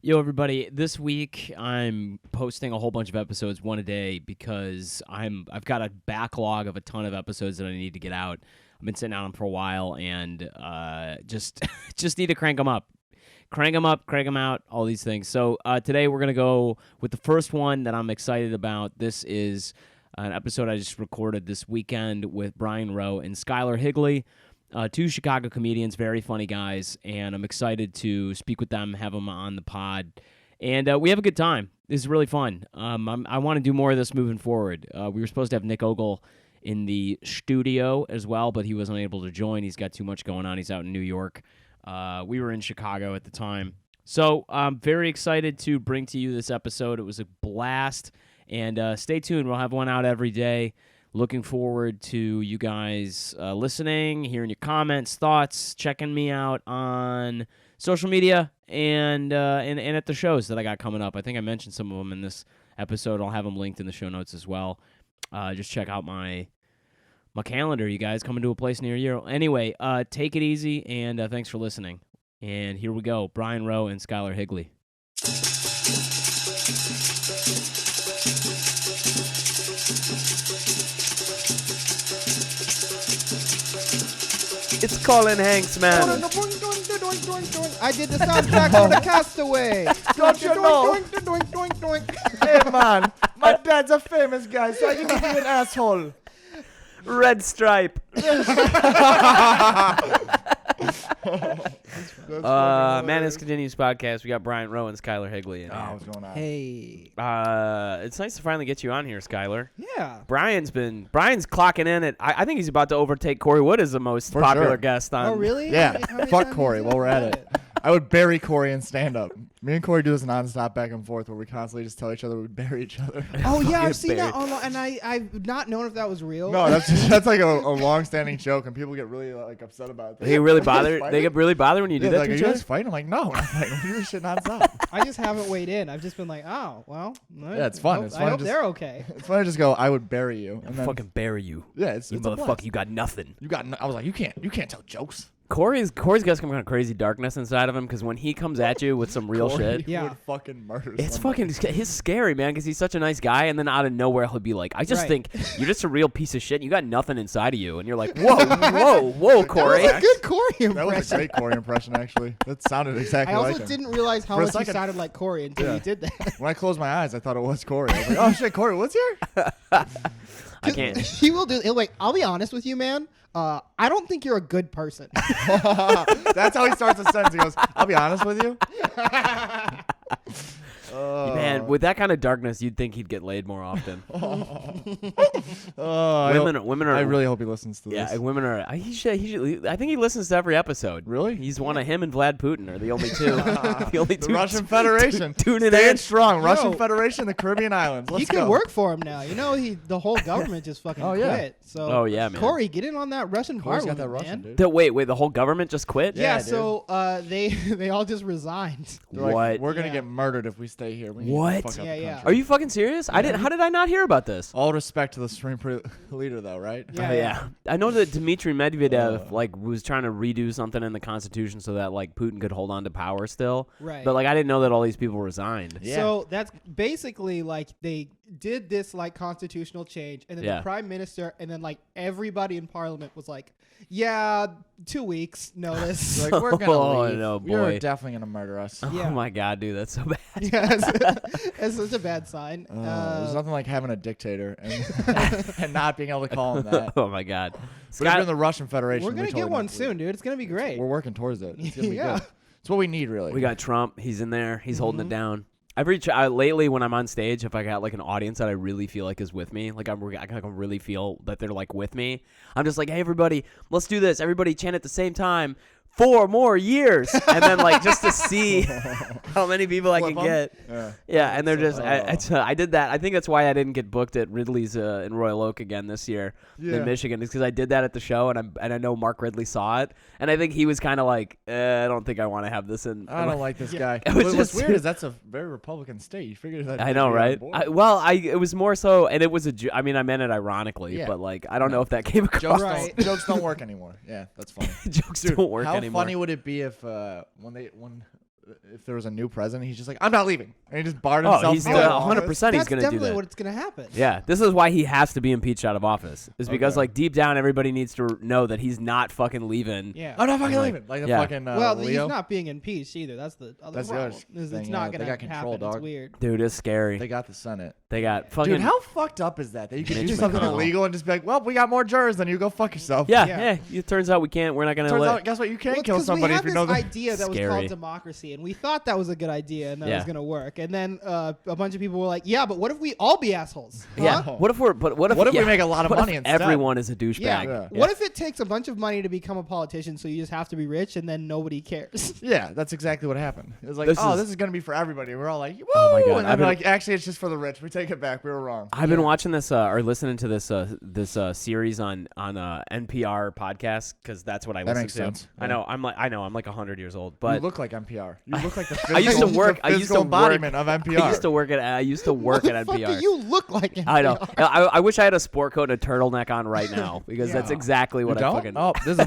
Yo, everybody! This week I'm posting a whole bunch of episodes, one a day, because I've got a backlog of a ton of episodes that I need to get out. I've been sitting on them for a while, and just need to crank them up, crank them out, all these things. So today we're gonna go with the first one that I'm excited about. This is an episode I just recorded this weekend with Brian Rowe and Skyler Higley. Two Chicago comedians, very funny guys, and I'm excited to speak with them, have them on the pod, and we have a good time. This is really fun. I want to do more of this moving forward. We were supposed to have Nick Ogle in the studio as well, but he wasn't able to join. He's got too much going on. He's out in New York. We were in Chicago at the time. So I'm very excited to bring to you this episode. It was a blast, and stay tuned. We'll have one out every day. Looking forward to you guys listening, hearing your comments, thoughts, checking me out on social media and at the shows that I got coming up. I think I mentioned some of them in this episode. I'll have them linked in the show notes as well. Just check out my calendar, you guys, coming to a place near you. Anyway, take it easy, and thanks for listening. And here we go, Brian Rowe and Skyler Higley. It's Colin Hanks, man. I did the soundtrack for the Castaway. Don't you know? Hey, man. My dad's a famous guy, so I can give you an asshole. Red Stripe. Man, this continues podcast. We got Brian Rowe and Skyler Higley in here. What's going on? Hey. It's nice to finally get you on here, Skyler. Yeah. Brian's clocking in at, I think he's about to overtake Corey Wood as the most popular guest on. Oh, really? Yeah. How many Fuck times Corey has while he we're at done it. I would bury Corey in stand-up. Me and Corey do this nonstop back and forth where we constantly just tell each other we bury each other. Oh, yeah, Get I've seen that buried. online, and I've not known if that was real. No, that's like a long-standing joke, and people get really upset about it. They get really bothered. They get really bothered when you do that like, to are each you other? guys fighting? I'm like, no. I'm like, we do this shit nonstop. I just haven't weighed in. I've just been like, oh, well. Yeah, it's fun. I hope they're okay. It's fun to just go, I would bury you. I'll And then, fucking bury you. yeah, it's You a motherfucker, blast. you got nothing. I was like, you can't tell jokes. Corey's got some kind of crazy darkness inside of him because when he comes at you with some real Corey shit, Yeah. would fucking murder it's somebody. he's scary, man, because he's such a nice guy, and then out of nowhere he'll be like, I just Right. think you're just a real piece of shit. You got nothing inside of you, and you're like, whoa, Corey. That was a good Corey That was a impression. great Corey impression, actually. That sounded exactly I like also him. didn't realize how For a much he second- sounded like Corey until Yeah. you did that. When I closed my eyes, I thought it was Corey. I was like, oh shit, Corey, what's here? I can't. He will do. He'll like. I'll be honest with you, man. I don't think you're a good person. That's how he starts a sentence. He goes, I'll be honest with you. Man, with that kind of darkness, you'd think he'd get laid more often. Women are. I really hope he listens to this. Yeah, women are. He should, I think he listens to every episode. Really? He's one of him and Vlad Putin are the only two. the only The two. Russian Federation. Tuning Staying in. strong. Russian Yo. Federation, the Caribbean Islands. Let's He go. could work for him now. You know, the whole government just fucking Oh, yeah. quit. So Oh, yeah, man. Corey, get in on that Russian Corey's got parliament, that Russian, man. dude. Wait, the whole government just quit? Yeah, Yeah, dude. so they all just resigned. They're like, What? we're gonna Yeah. get murdered if we stay here. We need to What? fuck up Yeah, the yeah. country. Are you fucking serious? How did I not hear about this? All respect to the Supreme Leader, though, right? Yeah. Oh, yeah. I know that Dmitry Medvedev Uh. was trying to redo something in the Constitution so that Putin could hold on to power still. Right. But I didn't know that all these people resigned. Yeah. So that's basically they did this constitutional change, and then Yeah. the prime minister, and then everybody in parliament was like, "Yeah, 2 weeks notice." Like, we're gonna Oh, leave. no, You're boy. definitely gonna murder us. Yeah. Oh my god, dude, that's so bad. Yes, it's such a bad sign. There's nothing like having a dictator and, and not being able to call him that. Oh my god. But if Sky- you're in the Russian Federation, We're gonna we totally get one don't soon, dude. It's gonna be great. We're working towards it. It's gonna be Yeah. good. It's what we need, really. we got Trump. He's in there. He's holding Mm-hmm. it down. Lately when I'm on stage, if I got an audience that I really feel is with me, I can really feel that they're with me. I'm just like, hey everybody, let's do this. Everybody chant at the same time. 4 more years, and then just to see how many people I Flip can 'em? get. Yeah. Yeah, and they're just. I did that. I think that's why I didn't get booked at Ridley's in Royal Oak again this year Yeah. in Michigan. Is because I did that at the show, and I know Mark Ridley saw it, and I think he was kind of I don't think I want to have this in. I don't like this guy. It was What's just- weird is that's a very Republican state. You figured that. I know, right? It was more so, and it was I meant it ironically, Yeah. but I don't know if that came across. Jokes, Right. jokes don't work anymore. Yeah, that's funny. Jokes Dude, don't work how anymore. funny would it be if when if there was a new president, he's just like, I'm not leaving, and he just barred Oh, himself. he's from the Oval 100%. Office. He's That's going to do definitely that. what's gonna happen. Yeah, this is why he has to be impeached out of office. Is because Okay. like deep down, everybody needs to know that he's not fucking leaving. Yeah. I'm not fucking Like, leaving. Like the yeah. fucking Well, Leo. he's not being impeached either. That's the other That's the problem. other Is thing, it's yeah. not They gonna got control, happen. It's dog. weird. Dude, it's scary. They got the Senate. They got fucking. Dude, how fucked up is that? That you can Mitch do something McConnell. illegal and just be like, well, we got more jurors than you. Go fuck yourself. Yeah, Yeah. yeah. It turns out we can't. We're not going to Turns let. out, guess what? You can't Well, kill 'cause somebody we if had you this know the. idea that was Scary. called democracy, and we thought that was a good idea and that Yeah. was gonna work. And then a bunch of people were like, "Yeah, but what if we all be assholes?" Yeah. Huh? What if we're? But what if? What if we yeah, make a lot of what if money instead? Everyone is a douchebag. Yeah. Yeah. What if it takes a bunch of money to become a politician, so you just have to be rich, and then nobody cares? Yeah, that's exactly what happened. It was like, This oh, is- this is gonna be for everybody. We're all like, woo! Oh my God, And I've I'm been- like, actually, it's just for the rich. We take it back. We were wrong. I've been watching this or listening to this series on NPR podcast because that's what I That listen makes to. sense. I know I'm like 100 years old, You but look like NPR. You look like the physical, I used to work. the I used physical to work. embodiment of NPR. I used to work at What the fuck NPR. do you look like? I know. I wish I had a sport coat and a turtleneck on right now because that's Yeah. exactly You what I don't? fucking. Oh, this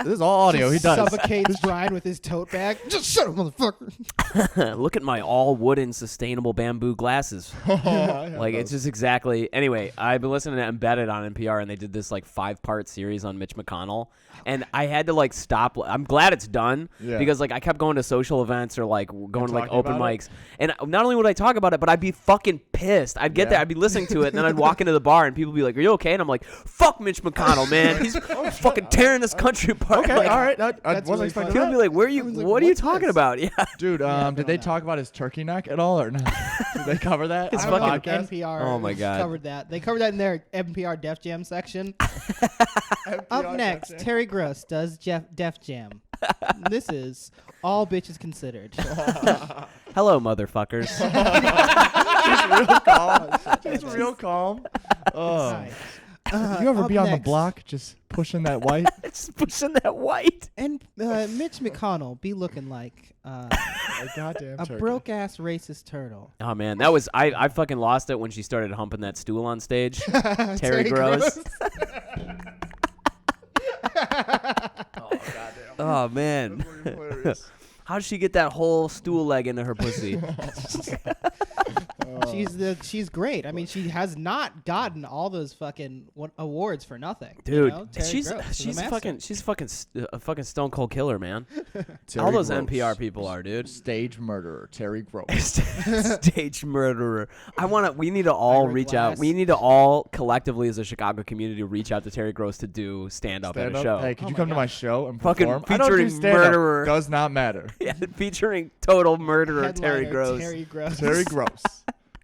is all audio. He does. Suffocates Brian with his tote bag. Just shut up, motherfucker. Look at my all wooden sustainable bamboo glasses. Like it's just exactly. Anyway, I've been listening to Embedded on NPR, and they did this like 5-part series on Mitch McConnell, and I had to like stop. I'm glad it's done Yeah. because like I kept going to social events or like going to like talking open about it? mics, and not only would I talk about it, but I'd be fucking pissed. I'd get Yeah. there, I'd be listening to it, and then I'd walk into the bar, and people would be like, "Are you okay?" And I'm like, "Fuck Mitch McConnell, man. He's fucking tearing this country apart." Okay, Like, all right. I That's wasn't really expecting People that. be like, "Where are you? I was like, what are you what's talking this? about?" Yeah. Dude, I've did been they on that. talk about his turkey neck at all or not? Did they cover that? It's on the fucking- podcast? NPR. Oh my God. Covered that. They covered that in their NPR Def Jam section. NPR Up next, section. Terry Gross does Def Jam. This is All Bitches Considered. Hello, motherfuckers. He's real calm. He's real calm. Oh. Hi. You ever Up be on the next, block just pushing that white? It's pushing that white. And Mitch McConnell be looking like A goddamn a turkey. broke ass racist turtle. Oh man, that was I fucking lost it when she started humping that stool on stage. Terry Gross. Oh man. How did she get that whole stool leg into her pussy? She's great. I mean, she has not gotten all those fucking awards for nothing. Dude, you know? Terry she's Gross is a she's master. fucking a fucking stone cold killer, man. Terry All those Gross. NPR people are, dude. Stage murderer, Terry Gross. Stage murderer. We need to all Ira reach out. Glass. We need to all collectively as a Chicago community reach out to Terry Gross to do stand up at Stand a up. show. Hey, could Oh you my come to God. my show and Fucking perform? I don't do featuring stand-up. murderer. Does not matter. Yeah, featuring total murderer Terry Headliner Gross. Terry Gross. Terry Gross.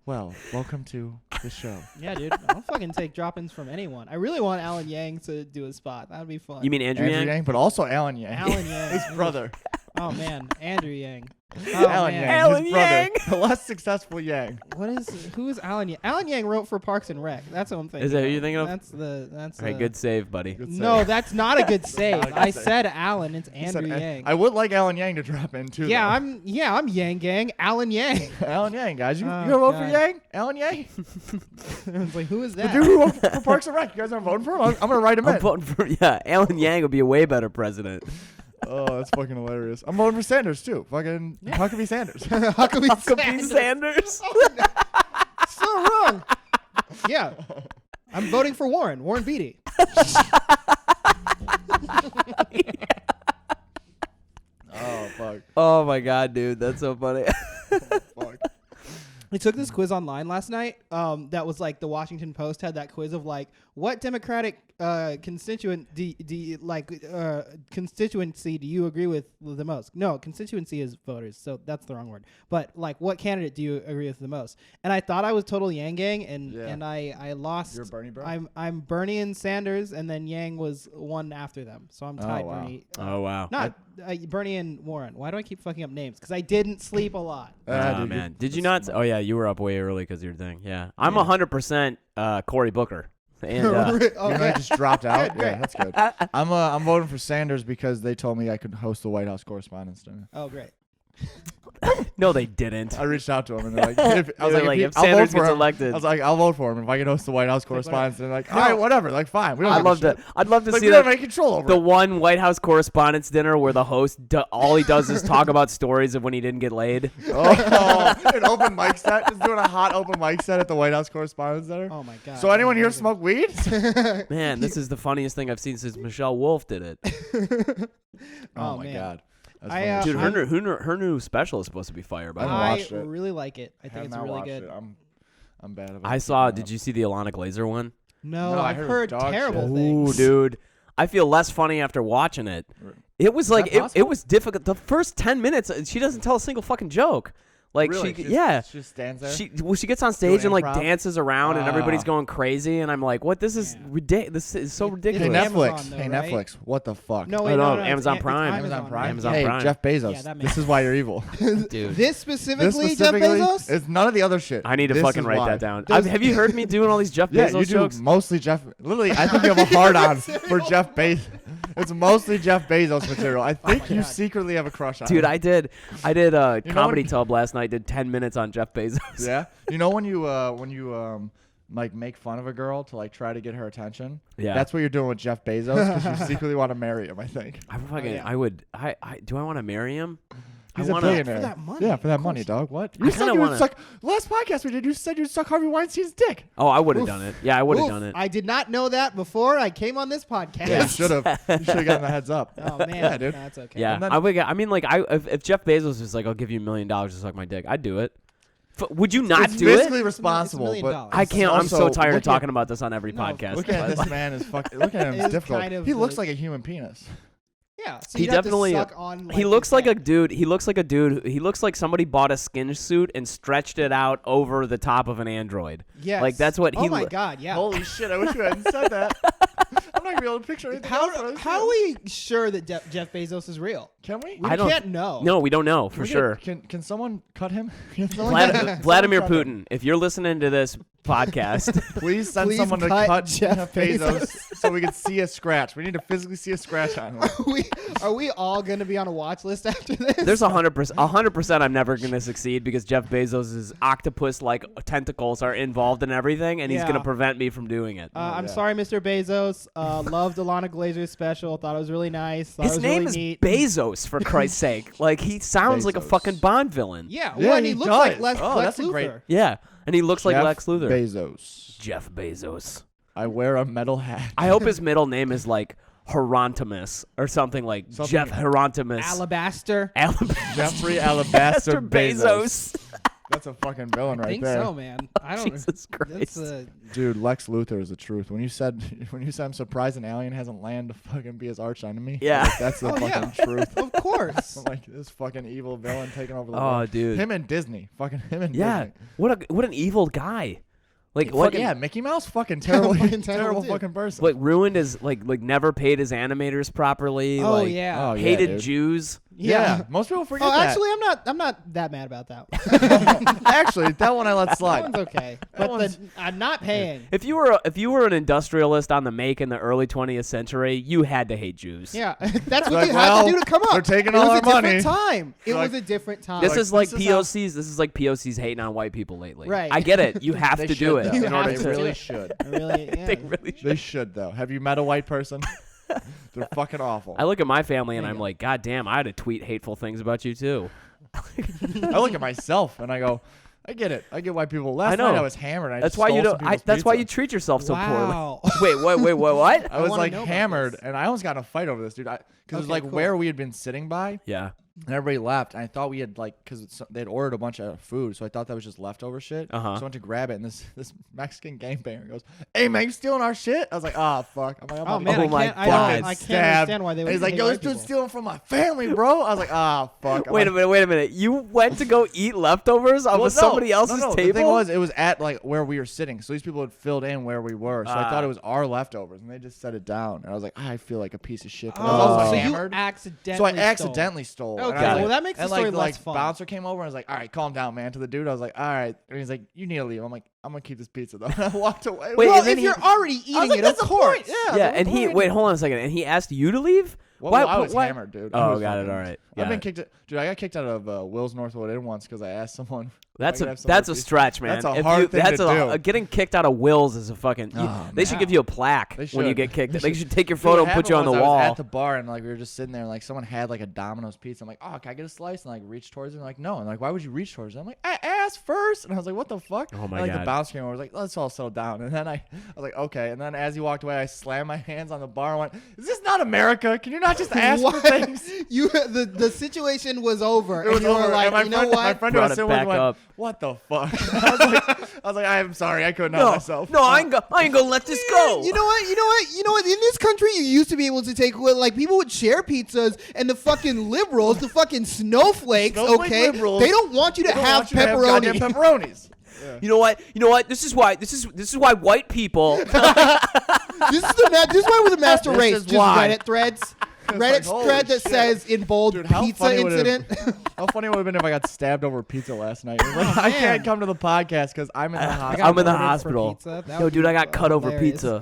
Well, welcome to the show. Yeah, dude. I'll fucking take drop-ins from anyone. I really want Alan Yang to do a spot. That would be fun. You mean Andrew, Andrew Yang? Yang, but also Alan Yang. Alan Yang. His brother. Oh man, Andrew Yang. Oh, Alan man. Yang. Alan his brother. Yang. The less successful Yang. Who is Alan Yang? Alan Yang wrote for Parks and Rec. That's what I'm thinking. Is that who you're thinking of? That's All right, good save, buddy. Good No, save. that's not a good save. Not a good I save. said Alan. It's He said, Andrew Yang. I would like Alan Yang to drop in too. Yeah, though. I'm Yang Gang. Alan Yang. Alan Yang, guys. You Oh, gonna vote for God. Yang? Alan Yang? I was like, who is The that? dude who wrote for Parks and Rec. You guys aren't voting for him? I'm gonna write him I'm in. voting for Alan Yang would be a way better president. Oh, that's fucking hilarious. I'm voting for Sanders too. Fucking Huckabee Sanders. Huckabee Huckabee Sanders. So wrong. Yeah. I'm voting for Warren. Warren Beatty. Oh fuck. Oh my god, dude, that's so funny. Fuck. I took this quiz online last night. That was like the Washington Post had that quiz of like what Democratic constituency do you agree with the most? No, constituency is voters, so that's the wrong word. But like, what candidate do you agree with the most? And I thought I was total Yang Gang, and I lost. You're a Bernie bro? I'm Bernie and Sanders, and then Yang was one after them, so I'm tied. wow. Bernie. Oh wow. Not Bernie and Warren. Why do I keep fucking up names? Because I didn't sleep a lot. Oh Dude, man, did you not? Oh yeah, you were up way early because your thing. Yeah, I'm 100% Cory Booker. And Oh, You know, yeah. I just dropped out. Great. Yeah, that's good. I'm voting for Sanders because they told me I could host the White House Correspondents' Dinner. Oh, great. No, they didn't. I reached out to him and they're like, I was like, if Sanders gets elected, I was like, I'll vote for him if I can host the White House correspondence. And they're like, all right, whatever. Like, fine. We don't I'd love to like, see we that. don't have any control over The it. one White House Correspondents' Dinner where the host all he does is talk about stories of when he didn't get laid. Oh, an open mic set. Just doing a hot open mic set at the White House Correspondents' Dinner. Oh my god. So anyone here smoke weed? Man, this is the funniest thing I've seen since Michelle Wolf did it. Oh my man. god. That's I, funny. Dude, her new special is supposed to be fire. By the way, haven't I watched it. really like it. I Have think it's not really watched good. it. I'm bad at it. I saw. Did you see the Alana Glazer one? No, No, I I've heard heard dog terrible shit. things. Ooh, dude. I feel less funny after watching it. It was Is like that it possible? was difficult. The first 10 minutes, she doesn't tell a single fucking joke. Like Really? she just stands there. she gets on stage and like improv? dances around and everybody's Ah. going crazy and I'm like, what? This is This is so It's ridiculous. Hey Amazon, Netflix. though, Hey right? Netflix. What the fuck? No, wait, no, no, Amazon it's Prime. Amazon right? Prime. Amazon Hey, Prime. Jeff Bezos. Yeah, that makes This is why you're evil. Dude. This specifically, Jeff Bezos? It's none of the other shit. I need to This fucking is write why. that down. Does- Have you heard me doing all these Jeff Yeah, Bezos you do jokes? mostly Jeff. Literally, I think you have a hard on for Jeff Bezos. It's mostly Jeff Bezos material. I think you God. secretly have a crush on Dude, him. I did You know Comedy when- Tub last night. Did 10 minutes on Jeff Bezos. Yeah. You know when you like make fun of a girl to like try to get her attention? Yeah. That's what you're doing with Jeff Bezos because you secretly want to marry him, I think. I fucking. yeah. I would. Do I want to marry him? He's I a wanna- billionaire. For that money, Yeah, for that of money, course. dog. What? I You said kinda you would wanna- suck. Last podcast we did, you said you'd suck Harvey Weinstein's dick. Oh, I would have Oof. done it. Yeah, I would have Oof, done it. I did not know that before I came on this podcast. Yeah, you should have. You should have gotten the heads up. Oh man, Yeah, dude. No, that's okay. Yeah, And then- I would. I mean, like, if Jeff Bezos was like, "I'll give you $1 million to suck my dick," I'd do it. Would you not It's do basically it? responsible, $1 million. but I can't. I'm so also, tired of look at- talking about this on every No, podcast. Look at this man is fucking. Look at him. It's It's difficult. kind of He looks the- like a human penis. Yeah, so He you'd have definitely- to suck on, He like, looks his like a neck. dude. He looks like a dude. He looks like somebody bought a skin suit and stretched it out over the top of an android. Yes. Like that's what Oh he. my lo- god, yeah. Holy shit! I wish you hadn't said that. I'm not gonna be able to picture anything else. How are we sure that Jeff Bezos is real? Can we? We I don't- can't know. No, we don't know for We sure. Can someone cut him? Can someone Vladimir cut him? Putin, if you're listening to this podcast, Please send Please someone to cut cut Jeff Jeff Bezos so we can see a scratch. We need to physically see a scratch on him. Are we all going to be on a watch list after this? there's 100%. I'm never gonna succeed because Jeff Bezos' octopus-like tentacles are involved in everything, and he's Yeah. gonna prevent me from doing it. I'm yeah. sorry, Mr. Bezos. Loved Alana Glazer's special. Thought it was really nice. Thought His it was name really is neat. Bezos, for Christ's sake. Like he sounds like a Bezos. fucking Bond villain. Yeah, Yeah, well, and he he looks does. like Lex Oh, that's a Luthor. great- Yeah, and he looks like Jeff Lex Luthor. Bezos. Jeff Bezos. I wear a metal hat. I hope his middle name is like Hieronymus or something like Something- Jeff Hieronymus. Alabaster. Jeffrey Alabaster Bezos. That's a fucking villain I right think there. so, man. I don't. Jesus Christ. That's Dude, Lex Luthor is the truth. When you said I'm surprised an alien hasn't landed to fucking be his arch enemy. Yeah. Like, that's the Oh, yeah. fucking truth. of course. I'm like this fucking evil villain taking over the Oh, world. dude. Him and Disney. Fucking him and Yeah. Disney. What an evil guy. Like Fuck what? yeah, Mickey Mouse, fucking terrible, Fucking terrible terrible dude. fucking person. Like ruined his like never paid his animators properly. Oh like, yeah. Oh, yeah, hated dude. Jews. Yeah, most people forget Oh, that. actually, I'm not that mad about that one. Actually, that one I let That slide. one's okay. But one's- I'm not paying. If you were an industrialist on the make in the early 20th century, you had to hate Jews. Yeah, that's what Like, you have to well, do to come up. they're taking it all was our a different money. time. It Like, was a different time. This Like, is like this is how- POCs. This is like POCs hating on white people lately. Right. I get it. You have They to should, do it though. You in have order They to to. do really it. should. really, yeah. They really should. They should though. Have you met a white person? They're fucking awful. I look at my family and There you I'm go. like, God damn, I had to tweet hateful things about you too. I look at myself and I go, I get it. I get why people. Last I know. night I was hammered. And I That's just why you stole don't. some people's That's why pizza. you treat yourself so Wow. poorly. Wait, what? I was wanna like know about hammered, this. and I almost got in a fight over this, dude. Because it was Okay, like cool. where we had been sitting by, Yeah. and everybody left. And I thought we had like, because they'd ordered a bunch of food, so I thought that was just leftover shit. Uh-huh. So I went to grab it, and this Mexican gangbanger goes, "Hey man, you stealing our shit?" I was like, "Ah, fuck." I'm like, I'm Oh about to man, get Oh my I can't. God. I can't stabbed. understand why they And would. he's like, hate "Yo, white this dude's people. stealing from my family, bro." I was like, "Ah, fuck." I'm Wait a like, minute. You went to go eat leftovers off Well, of somebody else's no. table? The thing was, it was at like where we were sitting, so these people had filled in where we were. So I Ah. thought it was our leftovers, and they just set it down. And I was like, I feel like a piece of shit. But I was Oh, also so hammered. you accidentally. So I stole. accidentally stole. Okay, And I was well, that makes the and story like, less fun. bouncer came over and was like, "All right, calm down, man." To the dude, I was like, "All right," and he's like, "You need to leave." I'm like, "I'm gonna keep this pizza though." And I walked away. Wait, Well, and then if he- you're already I was eating like, it, "That's of the course. point." Yeah. Yeah, and he wait, hold on a second. And he asked you to leave? Well, Why- I was why- hammered, dude. Oh, got it. All right. I've been Got it. kicked. Dude, I got kicked out of Will's Northwood Inn once because I asked someone. That's if I could have some that's a more pizza. stretch, man. That's a If hard you, thing that's to do. Getting kicked out of Will's is a fucking. Oh, they should man. give you a plaque They when you should. get kicked. They They should. should take your Dude, photo what and put you on happened the was wall. I was at the bar and like we were just sitting there and like someone had like a Domino's pizza. I'm like, oh, can I get a slice? And like reach towards it. And like, no. And like, why would you reach towards it? I'm like, I asked first. And I was like, what the fuck? Oh my and, like God. the bouncer came over. I was like, let's all settle down. And then I was like, okay. And then as he walked away, I slammed my hands on the bar and went, is this not America? Can you not just ask for What? things? The situation was over. It was and you over. were like, and you know my what? friend who Brought was it sitting with back went, up. what the fuck? I was like, I'm sorry. I couldn't help myself. No, I ain't gonna let this go. You know what? In this country, you used to be able to take like people would share pizzas, and the fucking liberals, the fucking snowflakes, Snowflake okay, liberals, they don't want you to They don't have want you to have pepperoni. goddamn pepperonis. You know what? This is why white people. This is why we're the master This race. is Just why. Reddit threads. It's Reddit like, holy thread that shit. says in bold Dude, how pizza funny would it incident. How funny it would have been if I got stabbed over pizza last night. It was like, I man. can't come to the podcast because I'm in the I hospital. got I'm in the murdered for hospital. pizza. That Yo, would dude, be I got cut over hilarious. pizza.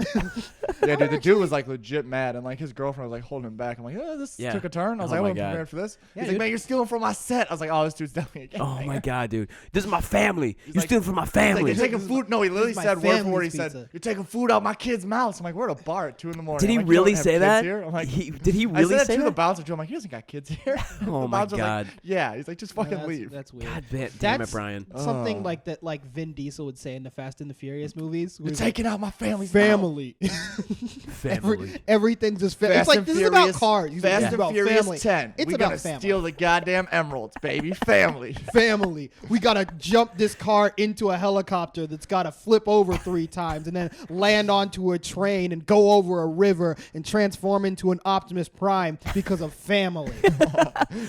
Yeah, dude, the dude was like legit mad, and like his girlfriend was like holding him back. I'm like, this Yeah. took a turn. I was Oh like, I my wasn't God. prepared for this. Yeah, He's dude. like, man, you're stealing from my set. I was like, oh, this dude's definitely a Oh gangbanger. my God, dude, this is my family. You're like- stealing from my He's like, family. you're taking This is food. No, he literally my said word for word. He family's said, pizza. you're taking food out my kid's mouth. I'm like, we're at a bar at 2 in the morning. Did he I'm like, you really don't have say kids that? Here? I'm like, Did he I really said that say to the that? bouncer too. I'm like, he doesn't got kids here. Oh The my bouncer's like, God. yeah. He's like, just fucking Yeah, leave. That's weird. God damn it, That's Brian. something Oh. like that, like Vin Diesel would say in the Fast and the Furious movies. You're taking out my family's family. Family. Everything's just family. It's Fast like and this Furious, is about cars. He's like, Fast this is and about Furious family. 10. It's we about gotta family. steal the goddamn emeralds, baby. Family. Family. We gotta jump this car into a helicopter that's gotta flip over 3 times and then land onto a train and go over a river and transform into an Optimus Prime because of family.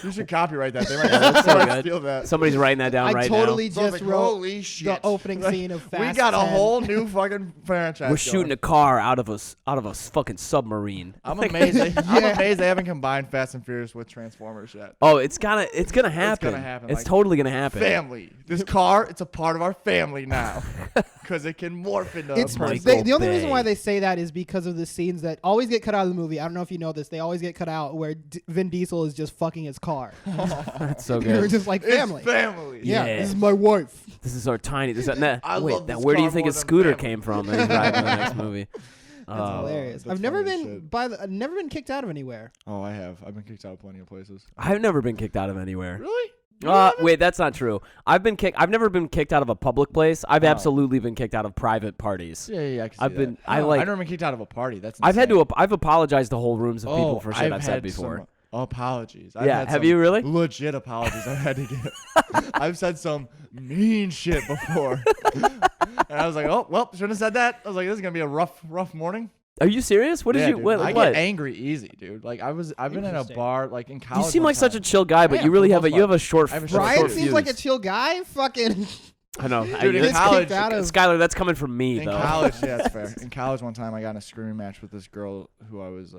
You should copyright that. They might That's so might good. steal that. Somebody's writing that down I right totally So I was just like, wrote holy shit. the opening Like, scene of Fast We got a 10. whole new fucking franchise. now. We're shooting a car out of a fucking submarine. I'm amazed. I'm amazed they haven't combined Fast and Furious with Transformers yet. Oh, it's gonna happen. It's happen, It's like, totally gonna happen. Family. This car, it's a part of our family now because it can morph into a It's person. Michael the only reason why Bay. they say that is because of the scenes that always get cut out of the movie. I don't know if you know this. They always get cut out where Vin Diesel is just fucking his car. That's so You're good. just like It's family. family. Yeah, Yeah. this is my wife. This is our tiny. I wait, love now this where do you car think more his than scooter family. came from that he's riding in the next movie? That's Oh, hilarious. that's I've never funny as been shit. I've never been kicked out of anywhere. Oh, I have. I've been kicked out of plenty of places. I've never been kicked out of anywhere. Really? You haven't? Wait, that's not true. I've never been kicked out of a public place. I've Oh. absolutely been kicked out of private parties. Yeah, I can see I've been- that. I like- I've never been kicked out of a party. That's I've had to. insane. I've apologized to whole rooms of people Oh, for shit I've said had before. some apologies. Yeah, had have some you really? Legit apologies I've had to give. I've said some mean shit before. And I was like, oh, well, shouldn't have said that. I was like, this is going to be a rough morning. Are you serious? What did Yeah, you? dude. What? I what? get angry easy, dude. Like I've been in a Interesting. bar like in You college. seem one like such a time. chill guy, but I you am, really for the have a most you have a part. short. I have a short Brian short seems like a fuse. chill guy. Fucking I know. Dude, in gets college, kicked out of. Skyler, that's coming from me In though. college, yeah, that's fair. In college, one time I got in a screaming match with this girl who I was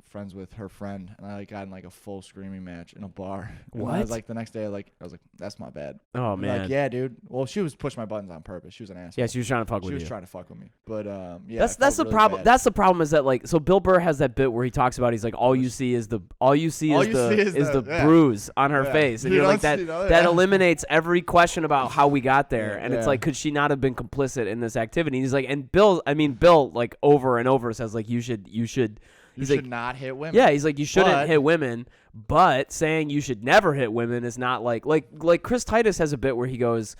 friends with, her friend, and I like, got in like a full screaming match in a bar. And I What? was like the next day, I was like, that's my bad. Oh I'm man. Like, yeah, dude. Well, she was pushing my buttons on purpose. She was an asshole. Yeah, she was trying to fuck She with was you. trying to fuck with me. But yeah, That's I the felt really problem. bad. That's the problem is that like so Bill Burr has that bit where he talks about he's like all you see is the yeah. bruise on her Yeah. face and You you're like don't that see that yeah. eliminates every question about how we got there and it's Yeah. like could she not have been complicit in this activity? He's like and Bill like over and over says like you should You he's should like not hit women. yeah, he's like you shouldn't But- hit women, but saying you should never hit women is not like Chris Titus has a bit where he goes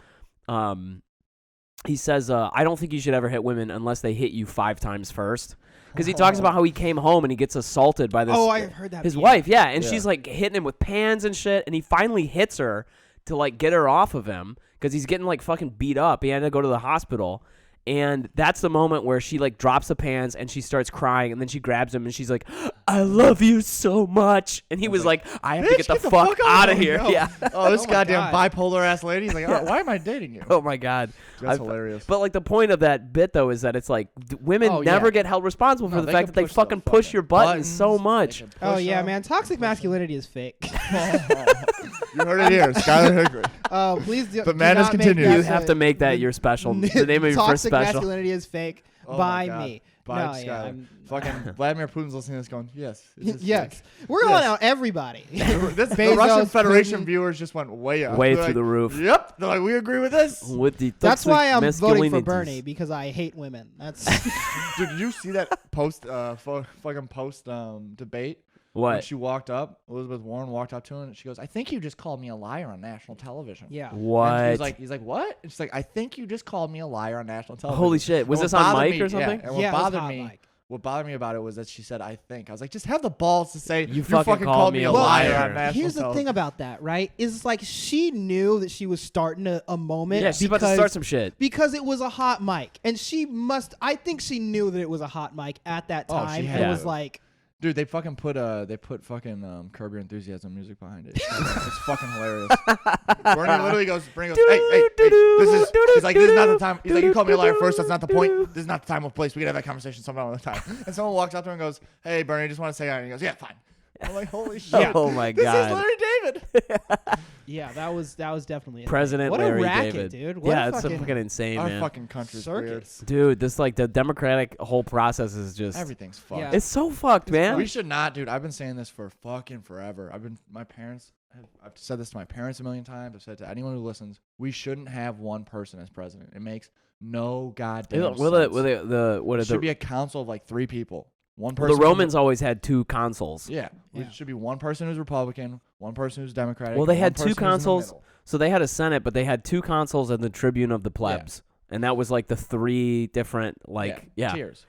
he says I don't think you should ever hit women unless they hit you 5 times first. Because he talks about how he came home and he gets assaulted by this I've heard that. his yeah. wife, yeah, and Yeah. she's like hitting him with pans and shit, and he finally hits her to like get her off of him because he's getting like fucking beat up. He had to go to the hospital, and that's the moment where she like drops the pans and she starts crying, and then she grabs him and she's like, "I love you so much," and he was like, "I have to Bitch, get the fuck out of here." No. Yeah. Oh, this Oh my goddamn God. bipolar ass lady. He's like, oh, why am I dating you? Oh my god, That's I've- hilarious. But like the point of that bit though is that it's like women Oh, never yeah. get held responsible No, for the they fact can that they push the fucking push your buttons so They much. can Oh push yeah, them. man. Toxic masculinity is fake. You heard it here, Skyler Higley. Oh, please do. The do madness not make continues. that You have to make that your special. The name of your first Toxic special. masculinity is fake Oh my by God. me. subscribe to No, yeah, Skyler. Fucking Vladimir Putin's listening to this going, yes. yes. We're going out everybody. The Bezos, Russian Federation Putin. viewers just went way up. Way They're through the roof. Yep. They're like, we agree with this. With the That's toxic why I'm voting for masculinities. Bernie, because I hate women. That's Dude, did you see that fucking post debate? When What? she walked up, Elizabeth Warren walked up to him and she goes, I think you just called me a liar on national television. yeah. What? And he's like, what? And she's like, I think you just called me a liar on national television. Holy shit. Was And this what on bothered mic me- or something? Yeah, and what Yeah, it was bothered hot me mic. What bothered me about it was that she said, I think. I was like, just have the balls to say, You fucking fucking called me a liar on national Here's the television. thing about that, right? Is like she knew that she was starting a moment. Yeah, she's about to because- start some shit. Because it was a hot mic. And I think she knew that it was a hot mic at that Oh, she time. had And was to. like, Dude, they fucking put Curb Your Enthusiasm music behind it. It's fucking hilarious. Bernie literally goes, hey, this is, he's like, this is not the time. He's like, you called me a liar first. That's not the point. This is not the time or place. We can have that conversation some other time. And someone walks up to him and goes, hey, Bernie, I just want to say hi. And he goes, yeah, fine. I'm like, holy shit. Oh my This God. is Larry David. yeah, that was definitely a thing. President what Larry a racket, David. dude. What Yeah, a it's fucking fucking insane, Our man. fucking country's weird. circus. Dude, this like the democratic whole process is just Everything's fucked. Yeah. it's so fucked, man. We should not, dude. I've been saying this for fucking forever. I've said this to my parents a million times. I've said it to anyone who listens. We shouldn't have one person as president. It makes no goddamn sense. What It are should the be a council of like 3 people. One well, person. the Romans always had 2 consuls. Yeah. Yeah. It should be one person who's Republican, one person who's Democratic. Well, they and had one 2 person who's in the consuls, middle. so they had a Senate, but they had 2 consuls and the Tribune of the plebs, and that was like the 3 different tiers.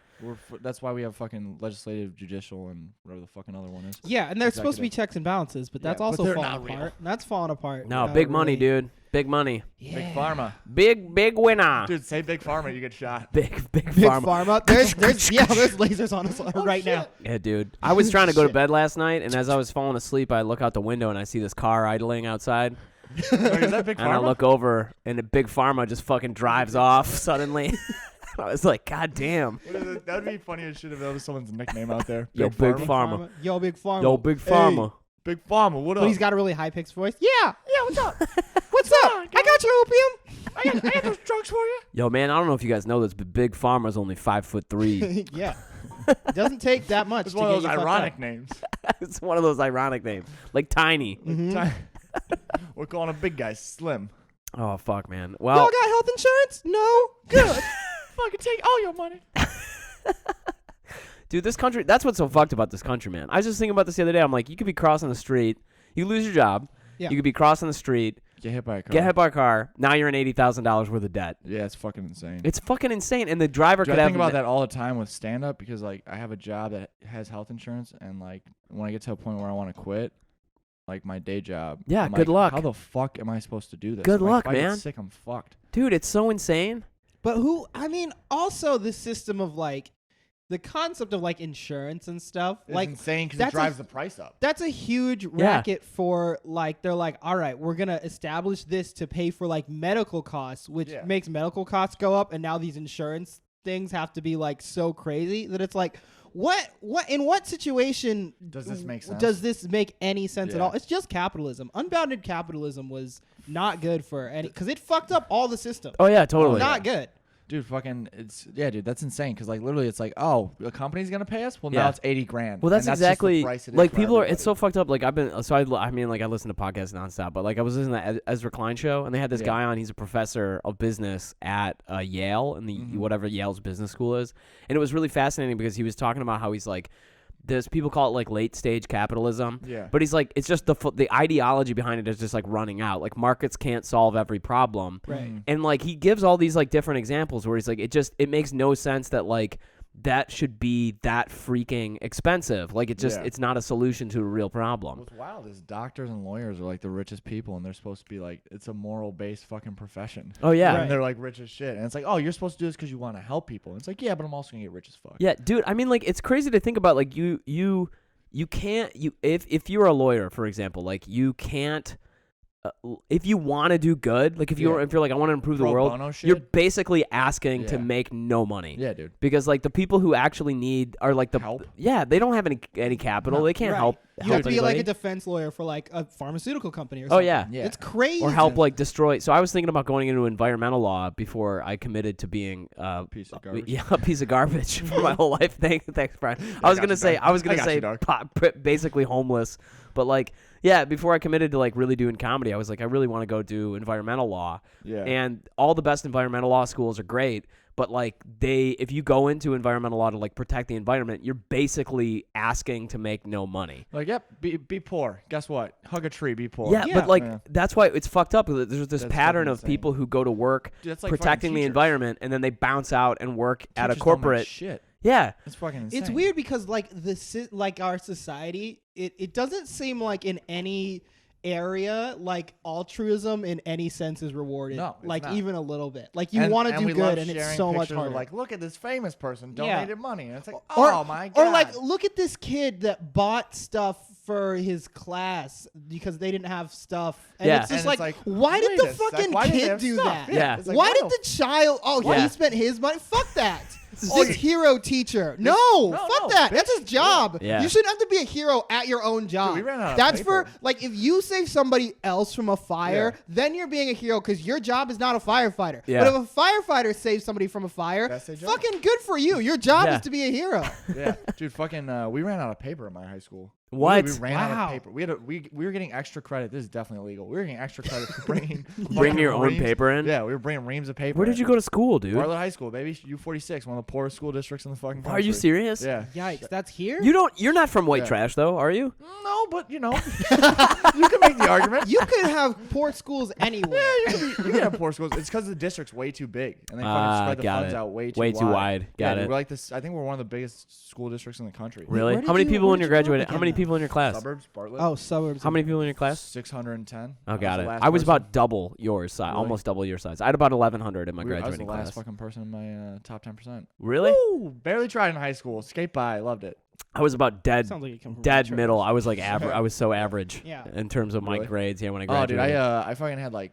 That's why we have fucking legislative, judicial, and whatever the fucking other one is. Yeah, and there's supposed to be Executive. checks and balances, but that's Yeah, but also they're falling not real. apart. That's falling apart. No, big money, really. dude. Big money. Yeah. Big Pharma. Big winner. Dude, say Big Pharma, you get shot. Big Big pharma. pharma. There's lasers on us right now. Yeah, dude. I was trying to go to bed last night, and as I was falling asleep, I look out the window and I see this car idling outside, Is that Big and I Pharma? look over, and the Big Pharma just fucking drives off suddenly. I was like, God damn. What is it? That'd be funny as shit if that was someone's nickname out there. Yo, Big Pharma. Yo, big pharma. Yo, Big Hey. Pharma. Big Pharma, what up? But he's got a really high pitched voice. Yeah, what's up? What's up? I got your opium. I got those drugs for you. Yo, man, I don't know if you guys know this, but Big Pharma's only 5'3". Yeah. It doesn't take that much It's to one of get those you fucked ironic up. names. It's one of those ironic names, like Tiny. We're calling a big guy Slim. Oh fuck, man. Y'all Well, got health insurance? No? Good. Fucking take all your money. dude, this country, that's what's so fucked about this country, man. I was just thinking about this the other day. I'm like, you could be crossing the street, you lose your job, Yeah. you could be crossing the street, Get hit by a car. get hit by a car, now you're in $80,000 worth of debt. Yeah, it's fucking insane. It's fucking insane, and the driver Dude, could I have think about that all the time with stand up because like I have a job that has health insurance and like when I get to a point where I want to quit, like my day job. Yeah, I'm good like, luck. How the fuck am I supposed to do this? Good Like, luck, if I get man. sick, I'm fucked. Dude, it's so insane. But also the system of like, the concept of like insurance and stuff. It's like, insane because it that's a- drives the price up. that's a huge racket for like, they're like, all right, we're going to establish this to pay for like medical costs, which Yeah. makes medical costs go up. And now these insurance things have to be like so crazy that it's like, in what situation Does this make sense? Does this make any sense at Yeah. all? It's just capitalism. Unbounded capitalism was not good for any, because it fucked up all the systems. Oh yeah, totally. Not good. Dude, dude, that's insane. Because like literally, it's like, oh, a company's gonna pay us. Well, Yeah. now it's $80,000. Well, that's and just the exactly price it is like for people are. everybody. It's so fucked up. Like I've been. So I mean, like I listen to podcasts nonstop. But like I was listening to the Ezra Klein show, and they had this Yeah. guy on. He's a professor of business at Yale, in the whatever Yale's business school is. And it was really fascinating because he was talking about how he's like, there's people call it like late stage capitalism. Yeah. But he's like, it's just the ideology behind it is just like running out. Like markets can't solve every problem. Right. And like he gives all these like different examples where he's like, it makes no sense that like that should be that freaking expensive. Like Yeah. it's not a solution to a real problem. What's wild is doctors and lawyers are like the richest people, and they're supposed to be like, it's a moral based fucking profession. Oh yeah. Right. And they're like rich as shit, and it's like, oh, you're supposed to do this because you want to help people. And it's like, yeah, but I'm also gonna get rich as fuck. Yeah, dude. I mean, like, it's crazy to think about. Like, you can't. If you're a lawyer, for example, like, you can't. If you want to do good, like if you're like I want to improve the Pro world, bono shit? you're basically asking to Yeah. make no money. Yeah, dude. Because like the people who actually need are like the Help? Yeah, they don't have any capital. No. They can't Right. help You have to be like a anybody. defense lawyer for like a pharmaceutical company or Oh something. yeah. Yeah. It's crazy. Or help like destroy. So I was thinking about going into environmental law before I committed to being Piece of garbage. yeah, a piece of garbage for my whole life. Thanks, Brian. I was gonna say basically homeless, but like yeah, before I committed to like really doing comedy, I was like I really want to go do environmental law. Yeah. And all the best environmental law schools are great, but like if you go into environmental law to like protect the environment, you're basically asking to make no money. Like, yep, be poor. Guess what? Hug a tree, be poor. Yeah, Yeah. but like Yeah. that's why it's fucked up. There's this That's pattern fucking of insane. people who go to work Dude, that's like protecting fucking the teachers. environment, and then they bounce out and work at a Teachers don't make corporate. shit. Yeah, It's fucking insane. It's weird because like like our society, it doesn't seem like in any area like altruism in any sense is rewarded. No, it's like not. even a little bit. Like you And- want to and do we love good, and it's sharing so much pictures of, harder. like, look at this famous person Yeah. donated money, and it's like, Or- oh my god. Or like, look at this kid that bought stuff for his class because they didn't have stuff. And Yeah. it's just And it's like, like, why did wait the a sec, fucking why did they kid have do stuff? that? Yeah. It's like, Why why did the- the child? Oh, Yeah. he spent his money. Fuck that. Like- This hero teacher. No, fuck no, that. bitch. That's his job. Yeah. You shouldn't have to be a hero at your own job. we ran out of That's paper. for like if you save somebody else from a fire, Yeah. then you're being a hero because your job is not a firefighter. Yeah. But if a firefighter saves somebody from a fire, That's their job. fucking good for you. Your job Yeah. is to be a hero. Yeah, dude, fucking, we ran out of paper in my high school. What? We ran out Wow. of paper. We were getting extra credit. This is definitely illegal. We were getting extra credit for bringing Bring your own reams. paper in? Yeah, we were bringing reams of paper. Where did you go to school, dude? Bartlett High School, baby. U46, one of the poorest school districts in the fucking country. Are you serious? Yeah. Yikes, that's here? You're not from white Yeah. trash though, are you? No, but you know, you can make the argument. You could have poor schools anywhere. You can have poor schools. It's because the district's way too big, and they fucking spread the got funds it. out way too Way wide. too wide. Yeah, Got dude, it. We're like this. I think we're one of the biggest school districts in the country. Really? where How many did you- people where in your did you grow up graduating? How many again? people in your class? Suburbs, Bartlett. Oh, suburbs. How many people in your class? 610. Oh, got it. last I was person. about double your size, Really? almost double your size. I had about 1,100 in my I was the graduating last class. fucking person in my top 10%. Really? Woo! Barely tried in high school. Skate by. Loved it. I was about dead, Sounds like you come from dead Detroit. middle. I was like average. I was so average. Yeah. In terms of my Really? grades. Yeah, when I Oh, dude, graduated. I fucking had like,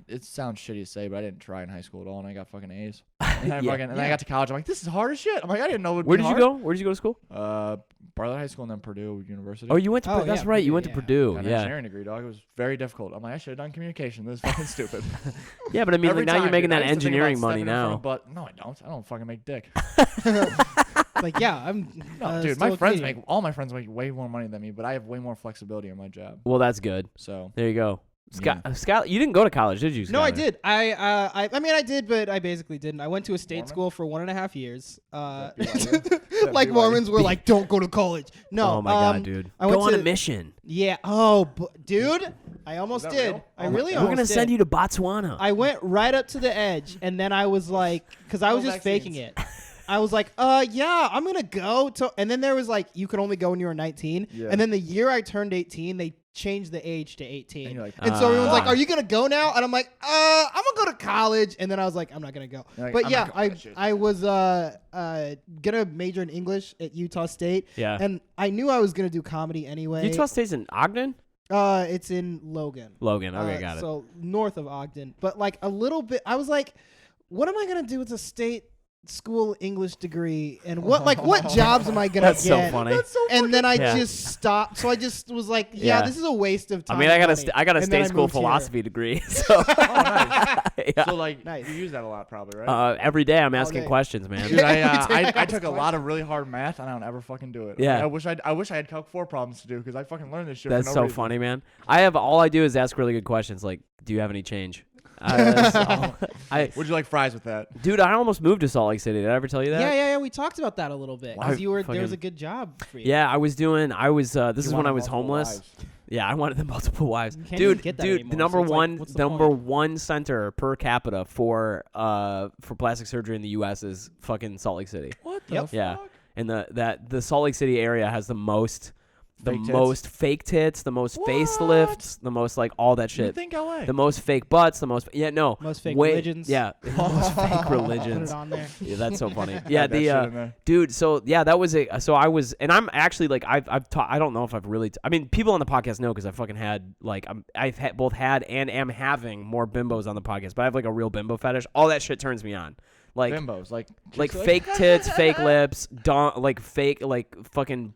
it sounds shitty to say, but I didn't try in high school at all, and I got fucking A's. And, I, Yeah. fucking, and then I got to college. I'm like, this is hard as shit. I'm like, I didn't know it would Where be did you hard. go? Where did you go to school? Bartlett High School and then Purdue University. Oh, you went to. Oh, That's yeah, right. You Purdue, went to yeah. Purdue. Got an Yeah. engineering degree, dog. It was very difficult. I'm like, I should have done communication. This is fucking stupid. Yeah, but I mean, Every like now you're time, making dude. I that used to think about engineering money stepping in front now. of But no, I don't. I don't fucking make dick. Like, yeah, I'm. No, dude, still my a friends Canadian. all my friends make way more money than me, but I have way more flexibility in my job. Well, that's good. So There you go. Scott, you didn't go to college, did you? No, I Skyler? did. I mean, I did, but I basically didn't. I went to a state Mormon? school for 1.5 years. That BYU? Like BYU? Mormons were like, don't go to college. No. Oh my god, dude. I went Go on to a mission. Yeah. Oh, dude, I almost that did. real? I Oh my really God. We're almost gonna did. send you to Botswana. I went right up to the edge, and then I was like, because I was No just faking vaccines. it. I was like, yeah, I'm gonna go to, and then there was like, you could only go when you were 19, Yeah. and then the year I turned 18, they changed the age to 18, And you're like, and so everyone's like, Ah. are you gonna go now? And I'm like, I'm gonna go to college, and then I was like, I'm not gonna go. You're like, But I'm yeah, not going to that shit. I was gonna major in English at Utah State, Yeah. and I knew I was gonna do comedy anyway. Utah State's in Ogden? It's in Logan. Logan. Okay, got it. So north of Ogden, but like a little bit. I was like, what am I gonna do with a state school English degree, and what jobs am I gonna That's so get? funny. And then I Yeah. just stopped. So I just was like, yeah, Yeah. this is a waste of I time. mean, I got and money. I got a And then state I school moved here. philosophy degree. So oh, nice. yeah. So like, Nice. you use that a lot, probably, right? Every day I'm asking day. questions, man. Dude, I Every day I I ask took a lot questions. of really hard math, and I don't ever fucking do it. Yeah. I wish I had Calc 4 problems to do because I fucking learned this shit. That's for no so reason. funny, man. All I do is ask really good questions. Like, do you have any change? That's all. Would you like fries with that? Dude, I almost moved to Salt Lake City. Did I ever tell you that? Yeah. We talked about that a little bit because I there was fucking- a good job for you. Yeah, I was. This You is when I wanted was multiple homeless. wives. Yeah, I wanted the multiple wives. You can't Dude, even get that the anymore, number so it's like, one, what's the number point? one center per capita for plastic surgery in the U.S. is fucking Salt Lake City. What the Yep. fuck? Yeah, and the Salt Lake City area has the most Fake tits? most fake tits, the most facelifts, the most like all that You shit. think LA? The most fake butts, the most Most fake way- religions. Yeah, the most fake Put religions. it on there. Yeah, that's so funny. Yeah, Had that shit in the there. dude. So yeah, that was a. So I was, and I'm actually like I've taught. I don't know if I've really. I mean, people on the podcast know because I fucking had like both had and am having more bimbos on the podcast. But I have like a real bimbo fetish. All that shit turns me on. like bimbos, like fake tits, fake lips, like fake, like fucking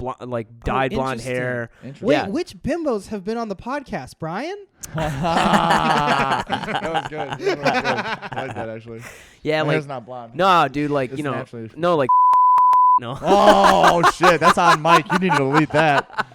dyed blonde hair. Wait, Yeah. which bimbos have been on the podcast, Brian? That was good. That was good. I like that actually. Yeah, My like hair's not blonde. no, dude, like It's naturally- no, like no. Oh shit, that's on Mike. You need to delete that.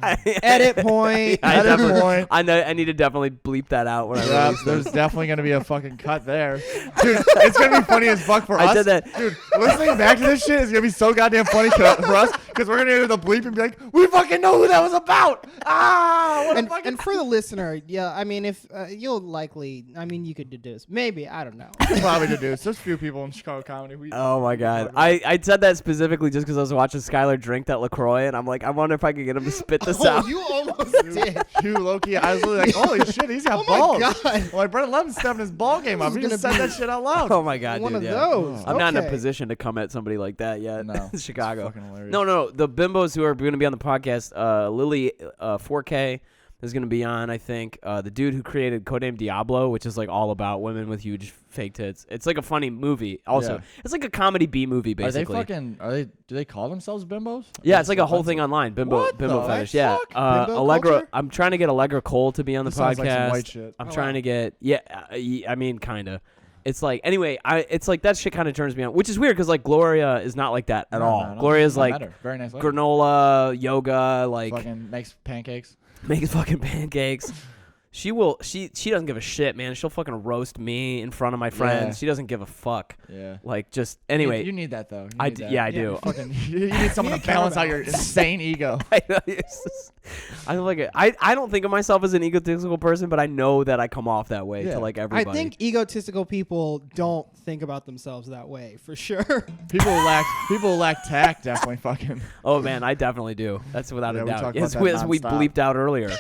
Edit point. I Edit definitely- point. I know. I need to definitely bleep that out when I Yeah, release there's this. definitely gonna be a fucking cut there, dude. It's gonna be funny as fuck for us. I did that. Dude. Listening back to this shit is gonna be so goddamn funny for us because we're gonna hear the bleep and be like, we fucking know who that was about. What a fucking. And for the listener, yeah, I mean, if you'll likely, I mean, you could deduce. Maybe, I don't know. Probably deduce. There's few people in Chicago comedy. Oh my god, I said that specifically just because I was watching Skyler drink that LaCroix, and I'm like, I wonder if I could get him to spit this out. You almost Dude, did. you low-key, I was literally like, holy shit, he's got Oh my balls. God. Like, Brendan Levin's stepping his ball game up. This He is just gonna said be that shit out loud. Oh my god, One dude, of yeah. those. I'm not in a Okay. position to come at somebody like that yet. No. Chicago. It's fucking hilarious. No. The bimbos who are going to be on the podcast, Lily 4K is going to be on, I think. The dude who created Codename Diablo, which is like all about women with huge fake tits. It's like a funny movie. Also, Yeah. it's like a comedy B movie, basically. Do they call themselves bimbos? Yeah, it's like a whole thing online. Bimbo What Bimbo the fetish. fuck? Yeah. Bimbo Allegra. culture? I'm trying to get Allegra Cole to be on the This sounds podcast. like some white shit. I'm Oh, trying wow. to get I mean kinda. It's like anyway, it's like that shit kind of turns me on, which is weird because like Gloria is not like that at all. No. Gloria's I like met her. Very nice lady. granola, yoga, like Fucking makes pancakes. making fucking pancakes. She doesn't give a shit, man. She'll fucking roast me in front of my friends. Yeah. She doesn't give a fuck. Yeah. Like just anyway. You need that though. You I need d- that. yeah, I do. Fucking, you need someone to balance out your insane ego. I don't like it. I don't think of myself as an egotistical person, but I know that I come off that way Yeah. to like I everybody. think egotistical people don't think about themselves that way, for sure. People who lack tact definitely fucking. Oh man, I definitely do. That's without Yeah, a we doubt. talk As about that we nonstop. bleeped out earlier.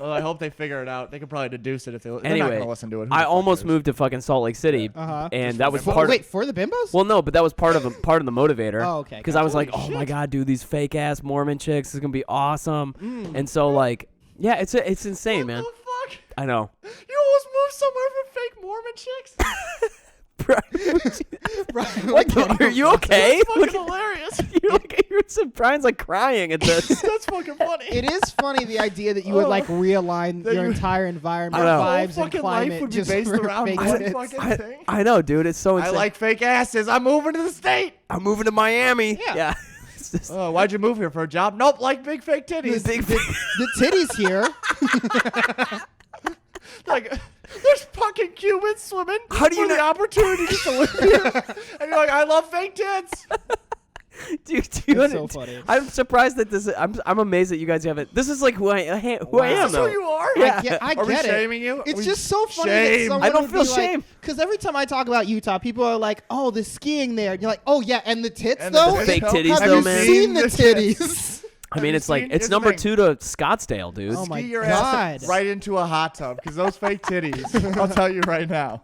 Well, I hope they figure it out. They could probably deduce it if they're not Anyway, gonna listen to it. Who I the fuck almost cares? moved to fucking Salt Lake City, Uh-huh. and that was For- part. Wait, for the bimbos? Well, no, but that was part of the motivator. Oh, okay, Because I was gotcha. like, oh my god, dude, these fake ass Mormon chicks this is gonna be awesome. Mm. And so like, yeah, it's insane, man. What the fuck? I know. You almost moved somewhere for fake Mormon chicks? Brian, What the, are you okay? That's fucking Look, hilarious. Brian's like crying at this. That's fucking funny. It is funny the idea that you would like realign That your you- entire environment, I know. Whole vibes, and fucking climate life would be just based for around fake one tits. fucking thing. I know, dude. It's so I insane. like fake asses. I'm moving to the state. I'm moving to Miami. Yeah. It's just, Oh, why'd you move here for a job? Nope, like big fake titties. The titties here. Like, there's fucking Cubans swimming How do you for the know- opportunity to live here. And you're like, I love fake tits. dude, do you It's so know- funny. I'm surprised that this. I'm amazed that you guys haven't. This is like who I am. Is this though. who you are? Yeah. I Are we get it. shaming you? Are It's we- just so funny Shame. that someone I don't would feel be shame. Because every time I talk about Utah, people are like, "Oh, the skiing there." And you're like, "Oh yeah, and the tits And the though." tits, Fake though? titties, Have though, you man. seen the tits? titties? I mean, Have you it's like seen- it's here's the number thing. 2 to Scottsdale, dude. Oh my Ski your God. ass right into a hot tub because those fake titties. I'll tell you right now.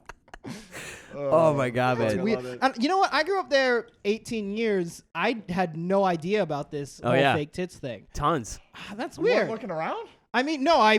Oh my god, fucking man. We- love it. and you know what? I grew up there 18 years. I had no idea about this Oh, whole yeah. fake tits thing. Tons. That's You weren't weird. looking around? I mean, no, I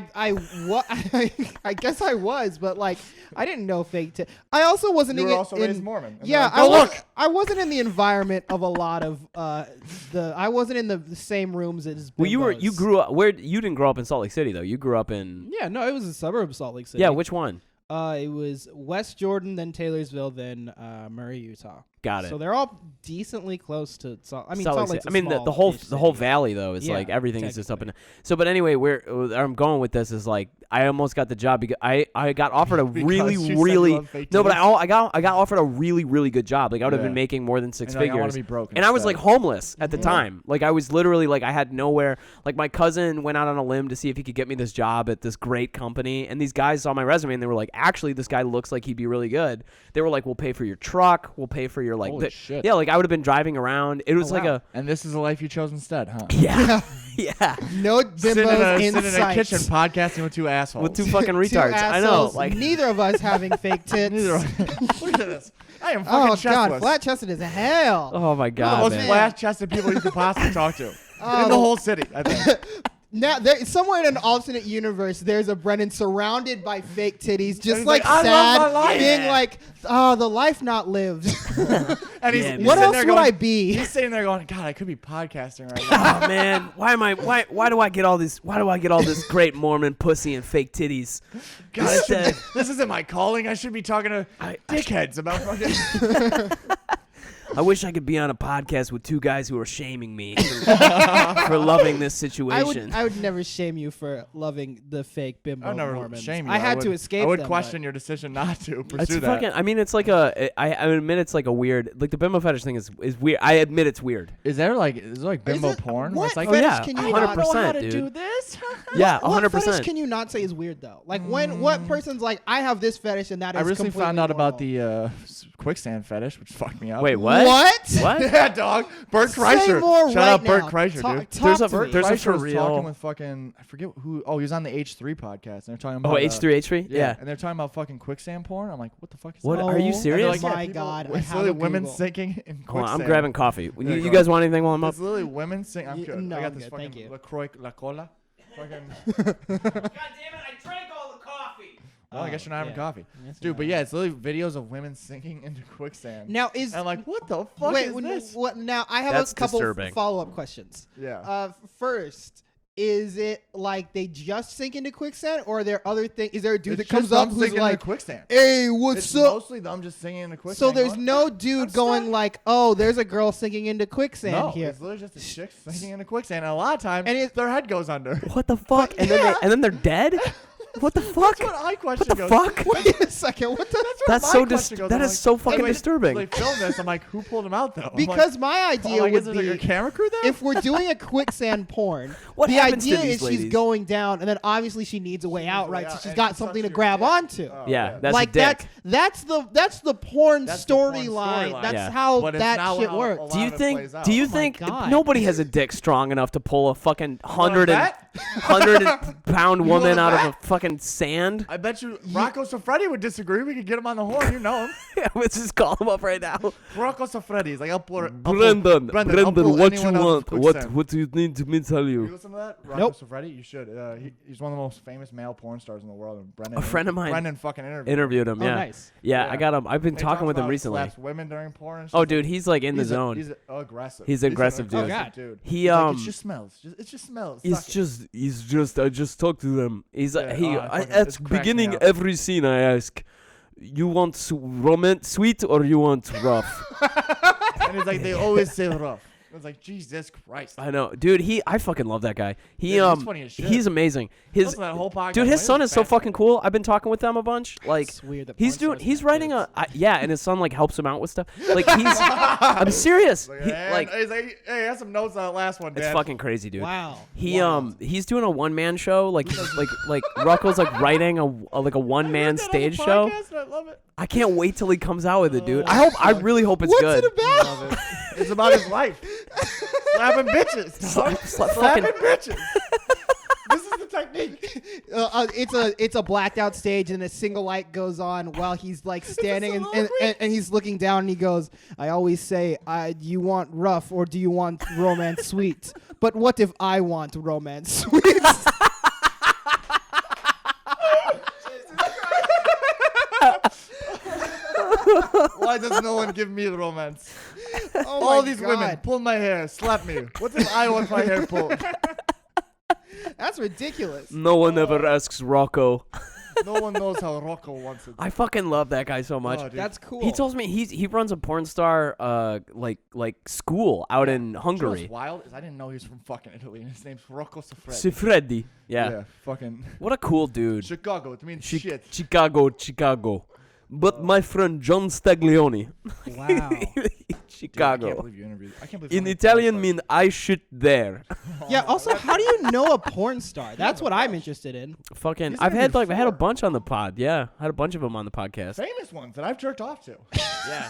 guess I was, but like, I didn't know fake tits. I also wasn't You in were it. also in, raised Mormon. And Yeah, they're like, "Go look." I wasn't in the environment of a lot of I wasn't in the same rooms as. Well, you bimbos. grew up where you didn't grow up in Salt Lake City though. You grew up in Yeah, no, it was a suburb of Salt Lake City. yeah. Which one? It was West Jordan, then Taylorsville, then Murray, Utah. Got it. So they're all decently close to Salt. I mean, Salt Salt Lake Lake's City. I mean, a the whole small-ish city. valley though is Yeah, like everything is just up in. So, but anyway, where I'm going with this is like I almost got the job because I got offered a Because really you said you really love fake no, but titties? I got offered a really good job. Like I would have Yeah. been making more than 6 And you're like, I wanna figures. be broke And I was like instead. homeless at the time. Like I was literally like I had nowhere. Like my cousin went out on a limb to see if he could get me this job at this great company. And these guys saw my resume and they were like, actually, this guy looks like he'd be really good. They were like, we'll pay for your truck. We'll pay for your like. Holy shit. Yeah, like I would have been driving around. It was like wow. a And this is the life you chose instead, huh? yeah yeah. No Sitting bimbos in in a kitchen sight. podcasting with two assholes. With two fucking Two retards. I know. assholes, Like neither of us having fake tits. Neither of- Look at this. I am fucking Oh chestless. God, flat chested is hell. oh my One of god, the most man. flat-chested people you could possibly talk to in the the- whole city, I think. Now, somewhere in an alternate universe, there's a Brennan surrounded by fake titties, just he's like like, "I love my sad, life." being like, "Oh, the life not lived." And he's Yeah, What sitting else there would going- I be? He's sitting there going, God, I could be podcasting right now. Oh man, why do I get all this great Mormon pussy and fake titties? God, Instead, this isn't my calling. I should be talking to dickheads about fucking. I wish I could be on a podcast with two guys who are shaming me for loving this situation. I would never shame you for loving the fake bimbo I would never Mormons. shame you. I had to escape I would them, question your decision not to pursue It's that. fucking. I mean, it's like a. I admit it's like a weird. Like the bimbo fetish thing is weird. I admit it's weird. Is there like bimbo Is it- porn? Where What it's like, fetish yeah, can you 100%, not? know how to dude. do this? Yeah, What 100%. fetish can you not say is weird though? Like what person's like, I have this fetish and that is I recently completely found out about normal. the quicksand fetish, which fucked me up. Wait, what? What? What? Yeah, dog. Bert Say Kreischer. more Shout right out Bert now. Kreischer, Talk- dude. talk There's to a me. there's a Kreischer for was real. talking with fucking, I forget who. Oh, he was on the H3 podcast, and they're talking about. Oh, H3H3. Yeah. And they're talking about fucking quicksand porn. I'm like, what the fuck is What that? are you Oh, serious? And they're my like, yeah, God, people- I It's have literally a women Google. sinking in Hold quicksand. on, I'm grabbing coffee. There You you guys go. want anything while I'm up? It's literally women singing. I'm good. No, I got I'm this good, thank fucking you. LaCroix, La Cola. Fucking. God damn it! I drank all the coffee. Oh, I guess you're not having yeah. coffee. Yes, Dude, I but am. yeah, it's literally videos of women sinking into quicksand. Now is And I'm like, what the fuck wait, is this? what? Now I have That's a couple disturbing. follow-up questions. Yeah. First, is it like they just sink into quicksand, or are there other things? Is there a dude It's that comes just them up who's sinking into like, quicksand. "Hey, what's It's up?" mostly them just singing into quicksand. So there's going, no dude I'm going stuck. like, "Oh, there's a girl sinking into quicksand No, here." it's literally just a chick sinking into quicksand. And a lot of times, And it's- their head goes under. What the fuck? And then they're dead. What the fuck? That's what I question What the goes. fuck? Wait a second. What the? That's my so question goes. that I'm is like, so fucking anyway, disturbing. They filmed this. I'm like, who pulled him out though? I'm Because like, my idea is would there like a be, camera crew there? if we're doing a quicksand porn, What the happens to idea these is ladies? she's going down, and then obviously she needs a way out, a way right? So out, she's and got she something to touches grab your dick. onto. Oh, Yeah, that's like a dick. that's the porn That's the porn storyline. storyline. That's Yeah. how But it's that not shit how a works. lot Do you of it think? plays out. Do you Oh my think God. nobody has a dick strong enough to pull a fucking Wanna bet? 100-pound woman wanna out of bet? a fucking sand? I bet you Rocco Siffredi would disagree. We could get him on the horn. You know him. Let's just call him up right now. Rocco Siffredi. He's like, I'll pull Brendan, I'll Brendan, pull what you anyone out of want? quicksand. What do you need to me tell You you? listen to that? Rocco Nope. Siffredi? You should. He's one of the most famous male porn stars in the world. And Brendan, A friend of mine Brendan fucking interviewed. Interviewed him. Oh, Yeah. nice. Yeah, Yeah. I got him. I've been He talking talks with him about recently. slaps women during porn and Oh, stuff. dude, he's like in the zone. He's aggressive. He's an aggressive, dude. aggressive God. dude. He, He's like, um, it just smells. It just smells. He's Suck it. just. I just talked to them. He's Yeah, he. oh, fucking- At it's cracking me beginning up. every scene, I ask, you want sweet or you want rough? And it's like they always say rough. It's like Jesus Christ. I know, dude. I fucking love that guy. Yeah, he's funny as shit. He's amazing. His Listen to that whole podcast. dude, his He son was is so fascinating. fucking cool. I've been talking with them a bunch. Like It's weird that he's porn doing. stars He's have writing kids. yeah, and his son like helps him out with stuff. Like he's. I'm serious. Like, He, and like he's like, hey, I have some notes on that last one, it's Dad. fucking crazy, dude. Wow. He's doing a one man show. Like Rocco's like writing a one man I heard that on the stage show. podcast, and I love it. I can't wait till he comes out with it, dude. I really hope it's What's good. it about? Love it. It's about his life. Slapping bitches. dog. Slapping fucking- bitches. This is the technique. It's a blacked out stage, and a single light goes on while he's like standing and soliloquy. he's looking down, and he goes, "I always say, do you want rough or do you want romance sweet? But what if I want romance sweet?" Why does no one give me romance? Oh All my these God. women pull my hair, slap me. What if I want my hair pulled? That's ridiculous. No one ever asks Rocco. No one knows how Rocco wants it. I fucking love that guy so much. Oh, dude. That's cool. He tells me he runs a porn star like school out in You know Hungary. what's wild is I didn't know he was from fucking Italy, and his name's Rocco Siffredi. Siffredi. Yeah. fucking What a cool dude. Chicago. It means shit. Chicago. But my friend John Staglioni. Wow. Dude, I can't Chicago. believe you interviewed. I can't believe. In someone Italian knows mean I shit there. Yeah. Also, how do you know a porn star? That's what I'm interested in. Fucking He's I had interviewed a 4. bunch on the pod. Yeah. I had a bunch of them on the podcast. that. Famous ones that I've jerked off to. Yeah.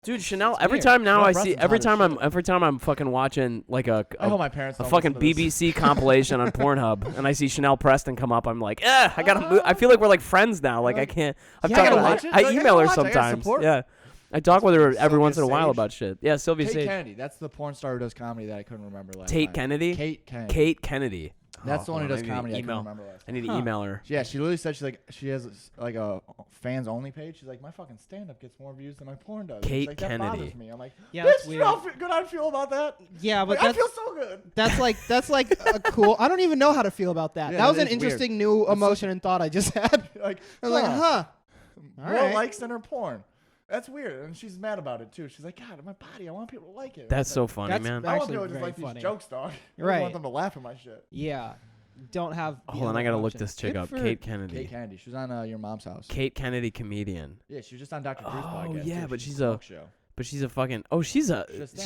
Dude, Chanel. It's Every weird. time now Chanel I see. Brenson's Every hot as time I'm fucking watching like I hope my parents a don't fucking listen to this. BBC compilation on Pornhub, and I see Chanel Preston come up. I'm like, I gotta move. I feel like we're like friends now. Like I can't. I'm Yeah, I talking. gotta watch it. I I email gotta her watch it. I gotta sometimes. support. Yeah, I talk with her every Sylvia once in a while Sage. about shit. Yeah, Sylvia Kate Sage. Kennedy. That's the porn star who does comedy that I couldn't remember last Tate time. Kennedy. Kate Kennedy. Kate Kennedy. That's the one who hold on, does I need to comedy. I email. can't remember last. I need to email her. Yeah, she literally said she has like a fans only page. She's like, my fucking stand up gets more views than my porn does. Kate She's like, that Kennedy. bothers me. I'm like, Yeah, bitch, that's you weird. know how good I feel about that? Yeah, but Like, I that's feel so good. that's like a cool. I don't even know how to feel about that. Yeah, that was it an is weird. interesting new emotion and thought I just had. Like, I was like, huh. All More right. likes than her porn. That's weird, and she's mad about it too. She's like, God, my body, I want people to like it. That's It's so like, funny, That's man. bad. I want actually people to just very like funny. these jokes, dog. I Right. just want them to laugh at my shit. Yeah. Don't have. Hold on, I gotta look option. this chick Good up. for- Kate Kennedy. Kate Kennedy, she was on Your Mom's House. Kate Kennedy, comedian. Yeah, she was just on Dr. Drew's Oh, podcast. yeah, too. but She's she's a a- talk show. But she's a fucking. Oh, she's a Just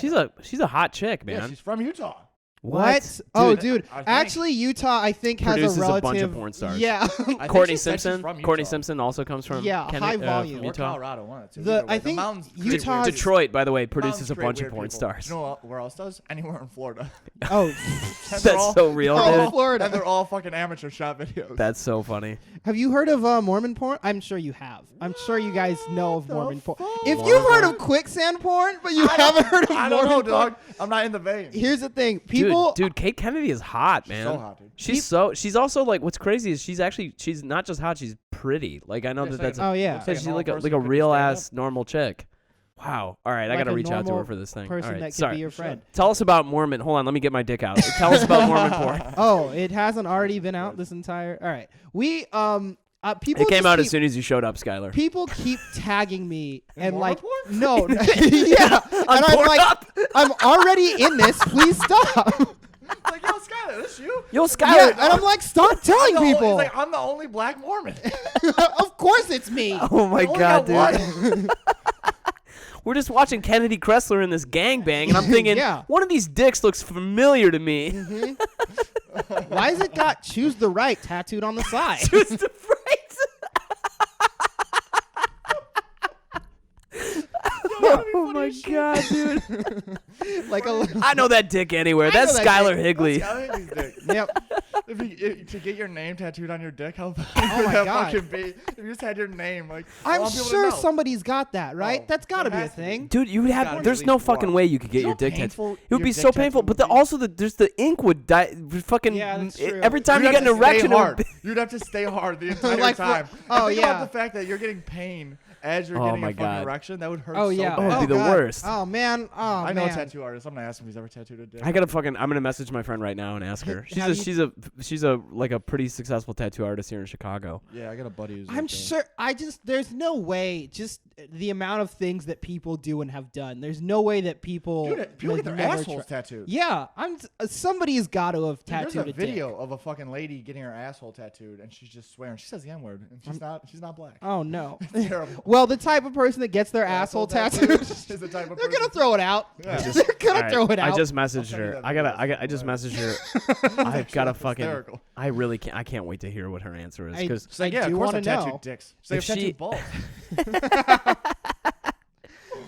she's a hot chick, man. Yeah, she's from Utah. What? Oh, Dude, dude. I think- Actually, Utah, I think, has Produces a a relative. bunch of porn stars. Yeah. I think Courtney she said she's Simpson. from Courtney Utah. Simpson also comes from Yeah, high volume. from Or Utah. Colorado, one of the two. The- Either way. I The think mountains create Utah- weird- Detroit, by the way, mountains produces a create bunch of weird porn people. stars. You know where else does? Anywhere in Florida. Oh, And they're That's all- so real, Oh, dude. Florida. And they're all fucking amateur shot videos. That's so funny. have you heard of Mormon porn? I'm sure you have. I'm sure you guys know of the Mormon porn. fuck? If Mormon you've heard porn? of quicksand porn, but you haven't heard of I don't Mormon know, porn, dog. I'm not in the vein. here's the thing. People. Dude, Kate Kennedy is hot, man. so hot, dude. She's also like, what's crazy is she's not just hot, she's pretty. Like, I know Yeah, that it's that's like Oh, yeah. looks she's normal like a person like a who could real stand ass normal chick. Wow. All right, I Like gotta a reach out to her normal for this thing. person All right, that could sorry. be your friend. Tell us about Mormon. Hold on, let me get my dick out. Tell us about Mormon porn. Oh, it hasn't already been out this entire. All right, we people. It came just out keep, as soon as you showed up, Skylar. People keep tagging me and Mormon like porn? no, yeah, and I'm like I'm already in this. Please stop. Like, yo, Skyler, this you? Yo, Yeah, Skylar. and I'm like, stop telling people. He's like, I'm the only black Mormon. Of course it's me. Oh my You only god, got dude. We're just watching Kennedy Kressler in this gangbang, and I'm thinking, Yeah. one of these dicks looks familiar to me. Why has it got "choose the right" tattooed on the side? Choose the right. Oh my god, dude. Like a. I know that dick anywhere. I That's know that Skyler dick. Higley. Skyler Higley's dick. Yep. To get your name tattooed on your dick, how Oh would my that God. fucking be? If you just had your name, like, I I'm want people to sure know. somebody's got that, right? Oh, That's got to there be a has to be. thing. Dude, you would gotta have. be There's at no least fucking one. way you could get You know your how dick tattooed. painful It would your be dick so tattoo painful. would But the, be? also, there's the ink would die. Fucking. Yeah, that's true. Every time You'd you get have an to stay erection, it would hard. be- You'd have to stay hard the entire Like for- time. oh, And think yeah. about the fact that you're getting pain as you're Oh getting my a fucking God. erection. That would hurt Oh so yeah. bad. Oh, it'd be the God. worst. Oh man. Oh I know man. a tattoo artist. I'm gonna ask him if he's ever tattooed a dick. I gotta fucking. I'm gonna message my friend right now and ask her. She's a like a pretty successful tattoo artist here in Chicago. Yeah, I got a buddy who's. I'm like, sure. There's no way. Just the amount of things that people do and have done. There's no way that people. Dude, people have get their never assholes tri- tattooed. Yeah, somebody's got to have Dude, tattooed there's a dick. video of a fucking lady getting her asshole tattooed, and she's just swearing. She says the N-word, and she's not black. Oh no. It's terrible. Well, the type of person that gets their asshole tattooed, is the type of they're person. gonna throw it out. Yeah. They're gonna All right, throw it out. I just messaged send you her. that I just messaged her. I've got to That's fucking. hysterical. I really can't. I can't wait to hear what her answer is because She's like, I yeah, do of course wanna I tattooed know. dicks. She's like, If I've she- tattooed balls.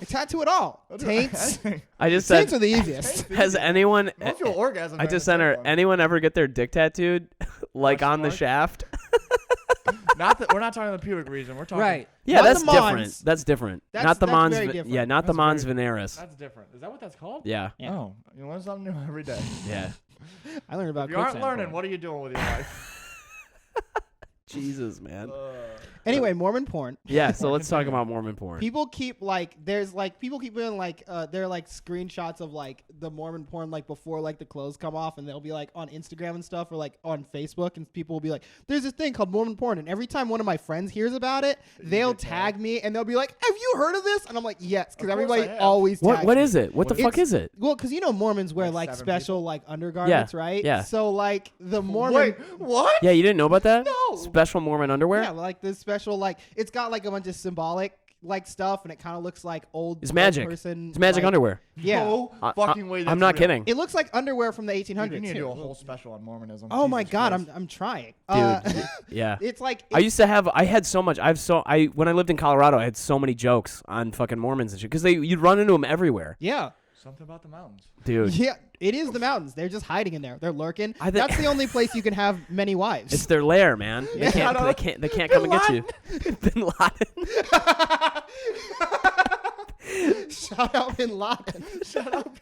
I tattoo it all. Taints. I just said, Taints are the easiest. has anyone? Most people orgasm. I just sent her. Anyone ever get their dick tattooed, like Question on the mark? shaft? Not that we're not talking the pubic region. We're talking. Right. Yeah, Not that's the Mons. different. That's different. That's- not the that's Mons. very different. Yeah, not the That's Mons very- veneris. That's different. Is that what that's called? Yeah, Yeah. Oh, you learn something new every day. yeah. I learned about If you aren't quicksand learning, porn. what are you doing with your life? Jesus, man. Anyway, Mormon porn. Yeah. So let's talk about Mormon porn. People keep people keep doing they're like screenshots of like the Mormon porn like before like the clothes come off, and they'll be like on Instagram and stuff or like on Facebook, and people will be like, there's this thing called Mormon porn, and every time one of my friends hears about it, they'll get tag me and they'll be like, have you heard of this? And I'm like, yes, because Of course everybody I have. always tags What me. is it? What the fuck It's- is it? Well, because you know Mormons wear Like like 7 special like undergarments, right? Yeah. So like the Mormon. Wait, what? Yeah, you didn't know about that? No. Special Mormon underwear. Yeah, like this special like it's got like a bunch of symbolic like stuff, and it kind of looks like old. It's magic. Person, It's magic like- underwear. Yeah. No fucking way. I'm that's not real. kidding. It looks like underwear from the 1800s. Dude, you need to too. do a whole special on Mormonism. Oh my Jesus god, Christ. I'm trying. Dude, yeah. It's like I used to have. I had so much. When I lived in Colorado, I had so many jokes on fucking Mormons and shit because you'd run into them everywhere, yeah. Something about the mountains. dude. Yeah, it is the mountains. They're just hiding in there. They're lurking. I thi- That's the only place you can have many wives. It's their lair, man. They Yeah, can't. I know. They can't come and get you. Bin Laden. Shout out Bin Laden. Shut up.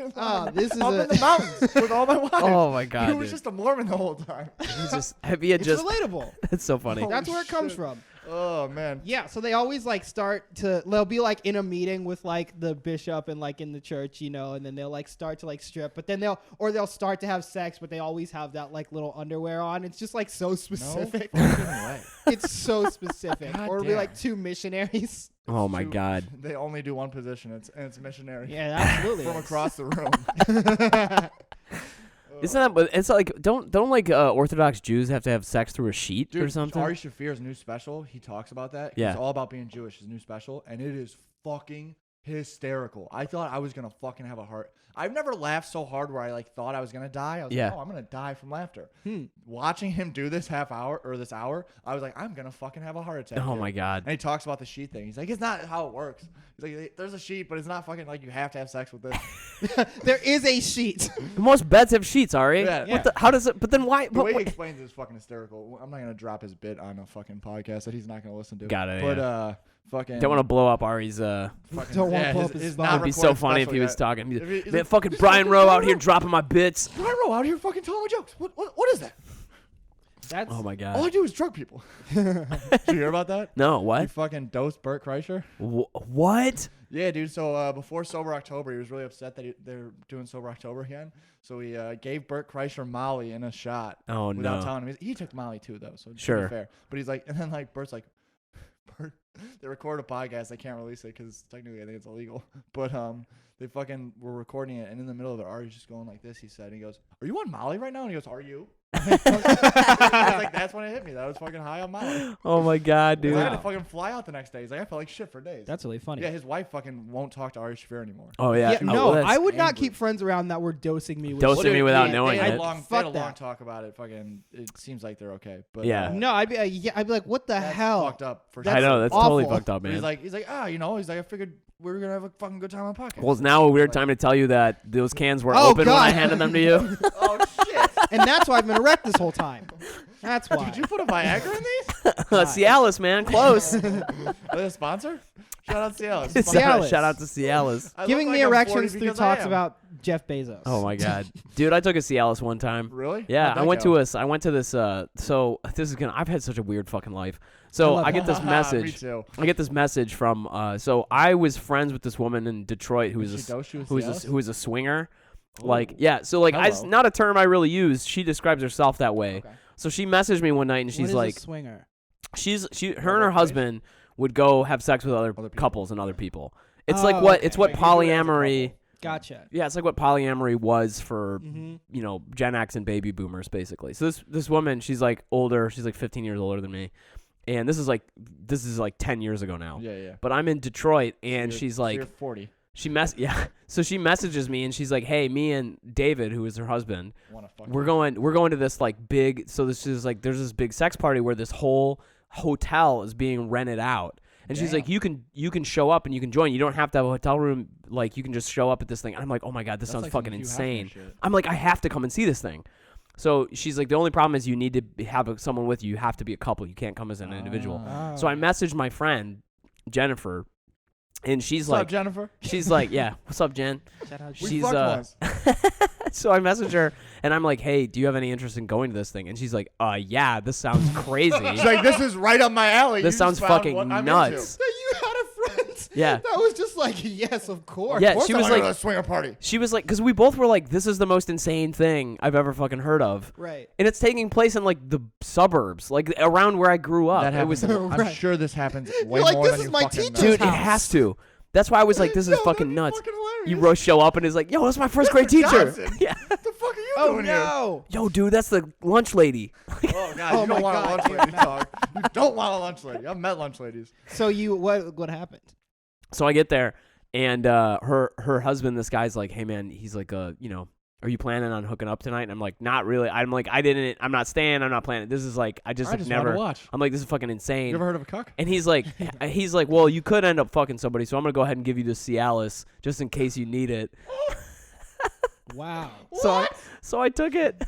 This is Up in the mountains with all my wives. Oh my god, He was dude. just a Mormon the whole time. He's just he had It's just. relatable. That's so funny. That's where it comes shit. from. Oh man. Yeah, so they always like start to they'll be like in a meeting with like the bishop and like in the church, you know, and then they'll like start to like strip, but then they'll start to have sex, but they always have that like little underwear on. It's just like so specific. No fucking way. It's so specific. God Or it'll be damn. like two missionaries. Oh my god. They only do one position. It's missionary. Yeah, absolutely. From across the room. Isn't that? But it's like don't like Orthodox Jews have to have sex through a sheet Dude, or something? Ari Shafir's new special, he talks about that. Yeah. It's all about being Jewish, his new special, and it is fucking hysterical. I thought I was going to fucking have a heart. I've never laughed so hard where I like thought I was going to die. I was Yeah. like, oh, I'm going to die from laughter. Watching him do this half hour or this hour, I was like, I'm going to fucking have a heart attack. Oh here. my god. And he talks about the sheet thing. He's like, it's not how it works. He's like, there's a sheet, but it's not fucking like you have to have sex with this. There is a sheet. Most beds have sheets, Ari. Yeah. What the, how does it? But then why? The But, way he wait. explains it is fucking hysterical. I'm not going to drop his bit on a fucking podcast that he's not going to listen to. Got it, But, yeah. Fucking. Don't want to blow up Ari's. fucking, Don't wanna blow up his phone. not It'd be so recorded funny if special he was yet. talking. He'd be If like, he's Man, like, fucking "This Brian fucking Rowe out Brian here Rowe." dropping my bits. Brian Rowe out here fucking telling my jokes. What is that? That's Oh my All I god. do is drug people. Did you hear about that? No, He what? fucking dosed Burt Kreischer. What? Yeah, dude. So before Sober October, he was really upset that they're doing Sober October again. So he gave Burt Kreischer Molly in a shot. Oh Without no. telling him. He took Molly too, though. So to Sure. be fair. But he's like, and then like Burt's like, Burt. They record a podcast. They can't release it because technically I think it's illegal. But they fucking were recording it, and in the middle of it, Ari's just going like this. He said, and he goes, "Are you on Molly right now?" And he goes, "Are you?" I was like, that's when it hit me. That I was fucking high on Molly. Oh my god, dude. I had to fucking fly out the next day. He's like, I felt like shit for days. That's really funny. Yeah, his wife fucking won't talk to Ari Shafir anymore. Oh yeah. Yeah, Oh, no, well, that's I would not angry. keep friends around that were dosing me with Dosing shit. me without they knowing had it. They had a Fuck long that. talk about it. Fucking, it seems like they're okay. But Yeah. No, I'd be like, what the that's hell? fucked up for That's I sure. know that's totally awful. fucked up, But man. he's like, he's like, I figured we were gonna have a fucking good time on podcast. Well, it's now a weird time to tell you that those cans were Oh, open when I God. handed them to you. Oh shit! And that's why I've been erect this whole time. That's why. Did you put a Viagra in these? Cialis, man, close. Are they a sponsor? Shout out Cialis. Cialis. Shout out to Cialis. I Giving look me like I'm 40 erections through because I talks am. about Jeff Bezos. Oh my god, dude! I took a Cialis one time. Really? Yeah, How'd I that went go? to this. So this is gonna. I've had such a weird fucking life. So love I get this Me message. too. I get this message from. So I was friends with this woman in Detroit who Did was she dose you with who was Cialis? who was a swinger. Oh. Like yeah, so like I Hello. not a term I really use. She describes herself that way. Okay. So she messaged me one night and What she's is like, a swinger? her and her workplace? husband would go have sex with other Other people. couples and other people. It's Oh, like what okay. it's what Like, you do it as a polyamory. couple. Gotcha. Yeah, it's like what polyamory was for Mm-hmm. you know Gen X and baby boomers basically. So this woman, she's like older. She's like 15 years older than me, and this is like 10 years ago now. Yeah, yeah. But I'm in Detroit, and You're- she's so like you're 40. So she messages me and she's like, hey, me and David, who is her husband, Wanna fuck we're you. going to this like big. So this is like there's this big sex party where this whole hotel is being rented out. And she's like, you can show up and you can join. You don't have to have a hotel room. Like you can just show up at this thing. I'm like, oh my god, this That's sounds like some fucking Hugh Hefner insane. shit. I'm like, I have to come and see this thing. So she's like, the only problem is you need to have someone with you. You have to be a couple. You can't come as an individual. Oh. So I messaged my friend Jennifer, and she's What's like, up, Jennifer? she's like, yeah, what's up, Jen? Shout out We She's fucked once. so I message her and I'm like, hey, do you have any interest in going to this thing? And she's like, yeah, this sounds crazy. She's like, this is right up my alley. This You sounds just found fucking what I'm nuts. That you had a friend. Yeah. That was just like, yes, of course. Yeah, Of course she I was wanna go like- to a swinger party. She was like, because we both were like, this is the most insane thing I've ever fucking heard of. Right. And it's taking place in like the suburbs, like around where I grew up. That It was, happens. I'm Right. sure this happens way like, more this than is you my fucking teacher's know. dude, it house. has to. That's why I was like, this is Yo, fucking that'd be nuts. fucking hilarious. You bro show up and is like, yo, that's my first grade Mr. teacher. Johnson. Yeah. What the fuck are you Oh doing here? no. Yo, dude, that's the lunch lady. Oh god, Oh you my don't want God, a lunch dude, lady no. talk. You don't want a lunch lady. I've met lunch ladies. So what happened? So I get there, and her husband, this guy's like, hey man, he's like, you know, are you planning on hooking up tonight? And I'm like, not really. I'm like, I'm not staying. I'm not planning. This is like, I just I have just never. wanted to watch. I'm like, this is fucking insane. You ever heard of a cuck? And he's like, well, you could end up fucking somebody, so I'm gonna go ahead and give you this Cialis just in case you need it. Wow. So I took it.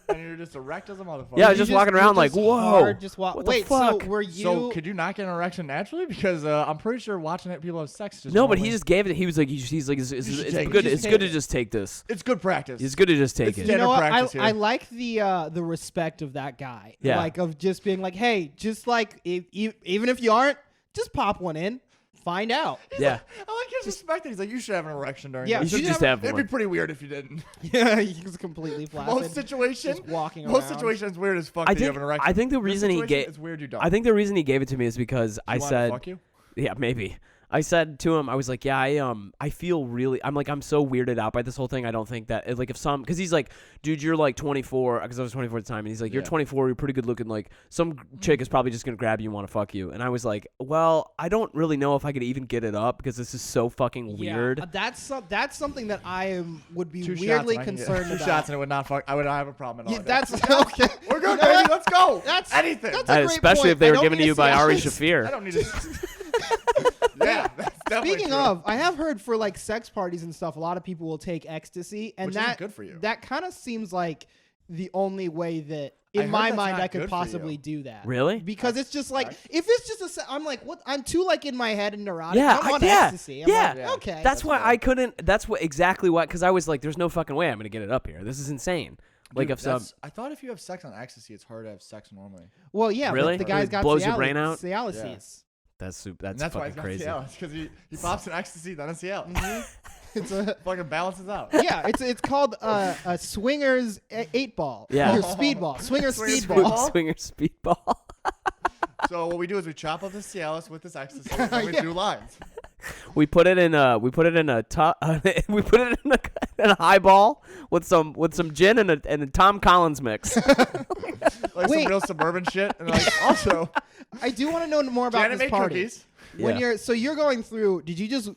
And you're just erect as a motherfucker. Yeah, I was just walking around like, whoa. Hard, just walk. What the Wait, fuck? so were you? So could you not get an erection naturally? Because I'm pretty sure watching it, people have sex. Just No, but he normally- just gave it. He was like, he's like, it's should good. take It's it. good to just take this. It's good practice. It's good to just take It's it. dead. You know what? practice here. I like the respect of that guy. Yeah. Like of just being like, hey, just like even if you aren't, just pop one in, find out. Yeah. I like his respect. That he's like, you should have an erection during. Yeah, this. You should you just never- have It'd one. be pretty weird if you didn't. Yeah, he's completely flaccid. Most situations, just walking most around. situations weird as fuck. I that you think have an erection. I think the This reason he situation, gave it's weird you don't. I think the reason he gave it to me is because I You wanna said fuck you? yeah, maybe. I said to him, I was like, yeah, I feel really, I'm so weirded out by this whole thing. I don't think that, like, because he's like, dude, you're like 24, because I was 24 at the time, and he's like, you're Yeah. 24, you're pretty good looking, like, some chick is probably just going to grab you and want to fuck you. And I was like, well, I don't really know if I could even get it up, because this is so fucking weird. Yeah, that's something that I would be 2 weirdly shots and I can get- concerned 2 about. shots and it would not fuck. I would not have a problem at all. Yeah, that's okay. We're good, You know baby. what? Let's go. That's anything. that's a great Especially point. if they I were don't given need to you to by see Ari eyes. I Shafir. don't need to. Yeah, that's definitely Speaking true. of, I have heard for like sex parties and stuff, a lot of people will take ecstasy, and Which isn't that good for you. That kind of seems like the only way that, I in heard my that's mind, not I good could for possibly you. do that. Really? Because it's just like Correct. if it's just I'm like, what? I'm too like in my head and neurotic. Yeah, I want yeah, ecstasy. I'm yeah. like, Yeah. okay. That's why fair. I couldn't, that's what exactly why, because I was like, there's no fucking way I'm going to get it up here. This is insane. Like, Dude, if some. I thought if you have sex on ecstasy, it's hard to have sex normally. Well, yeah, Really? but the guy's It got blows your brain out? Cialis. That's And that's why fucking it's not crazy. Cialis, because he pops an ecstasy, then a Cialis. It's a Fucking balances out. yeah. It's called a swingers 8-ball. Yeah. Or speedball. Swingers Swingers speedball. Swinger speedball. So what we do is we chop up the Cialis with this ecstasy, and then we Yeah. do lines. we put it in a we put it in a highball with some gin and a Tom Collins mix. Like Wait. some real suburban shit. And like also, I do want to know more about Janet this made party. cookies. When Yeah. you're going through, did you just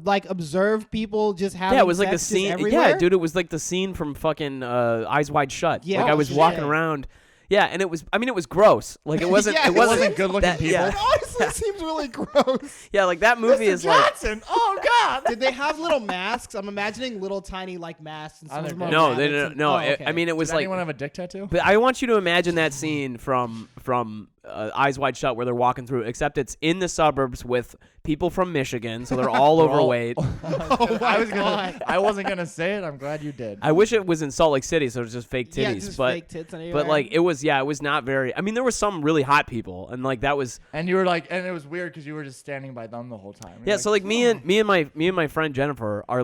like observe people just having Yeah, it was like the sex just scene. everywhere? Yeah, dude, it was like the scene from fucking Eyes Wide Shut. Yeah. like I Oh, was shit. walking around. Yeah, and it was gross. Like it wasn't. Yeah, it it wasn't wasn't good-looking that- people. Yeah, It honestly seems really gross. yeah, like that movie Mr. is like. Johnson. Oh God. Did they have little masks? I'm imagining little tiny like masks. And some of them are No, they rabbits didn't. and- No, oh, it- okay. I mean it was Does like. anyone have a dick tattoo? But I want you to imagine that scene from Eyes Wide Shut where they're walking through, except it's in the suburbs with people from Michigan, so they're all overweight. Oh my God. I wasn't gonna say it. I'm glad you did. I wish it was in Salt Lake City, so it was just fake titties. Yeah, just but fake tits anywhere. but like it was not very. I mean, there were some really hot people, and like that was And you were like, and it was weird because you were just standing by them the whole time. You're yeah. like, So like me and my friend Jennifer are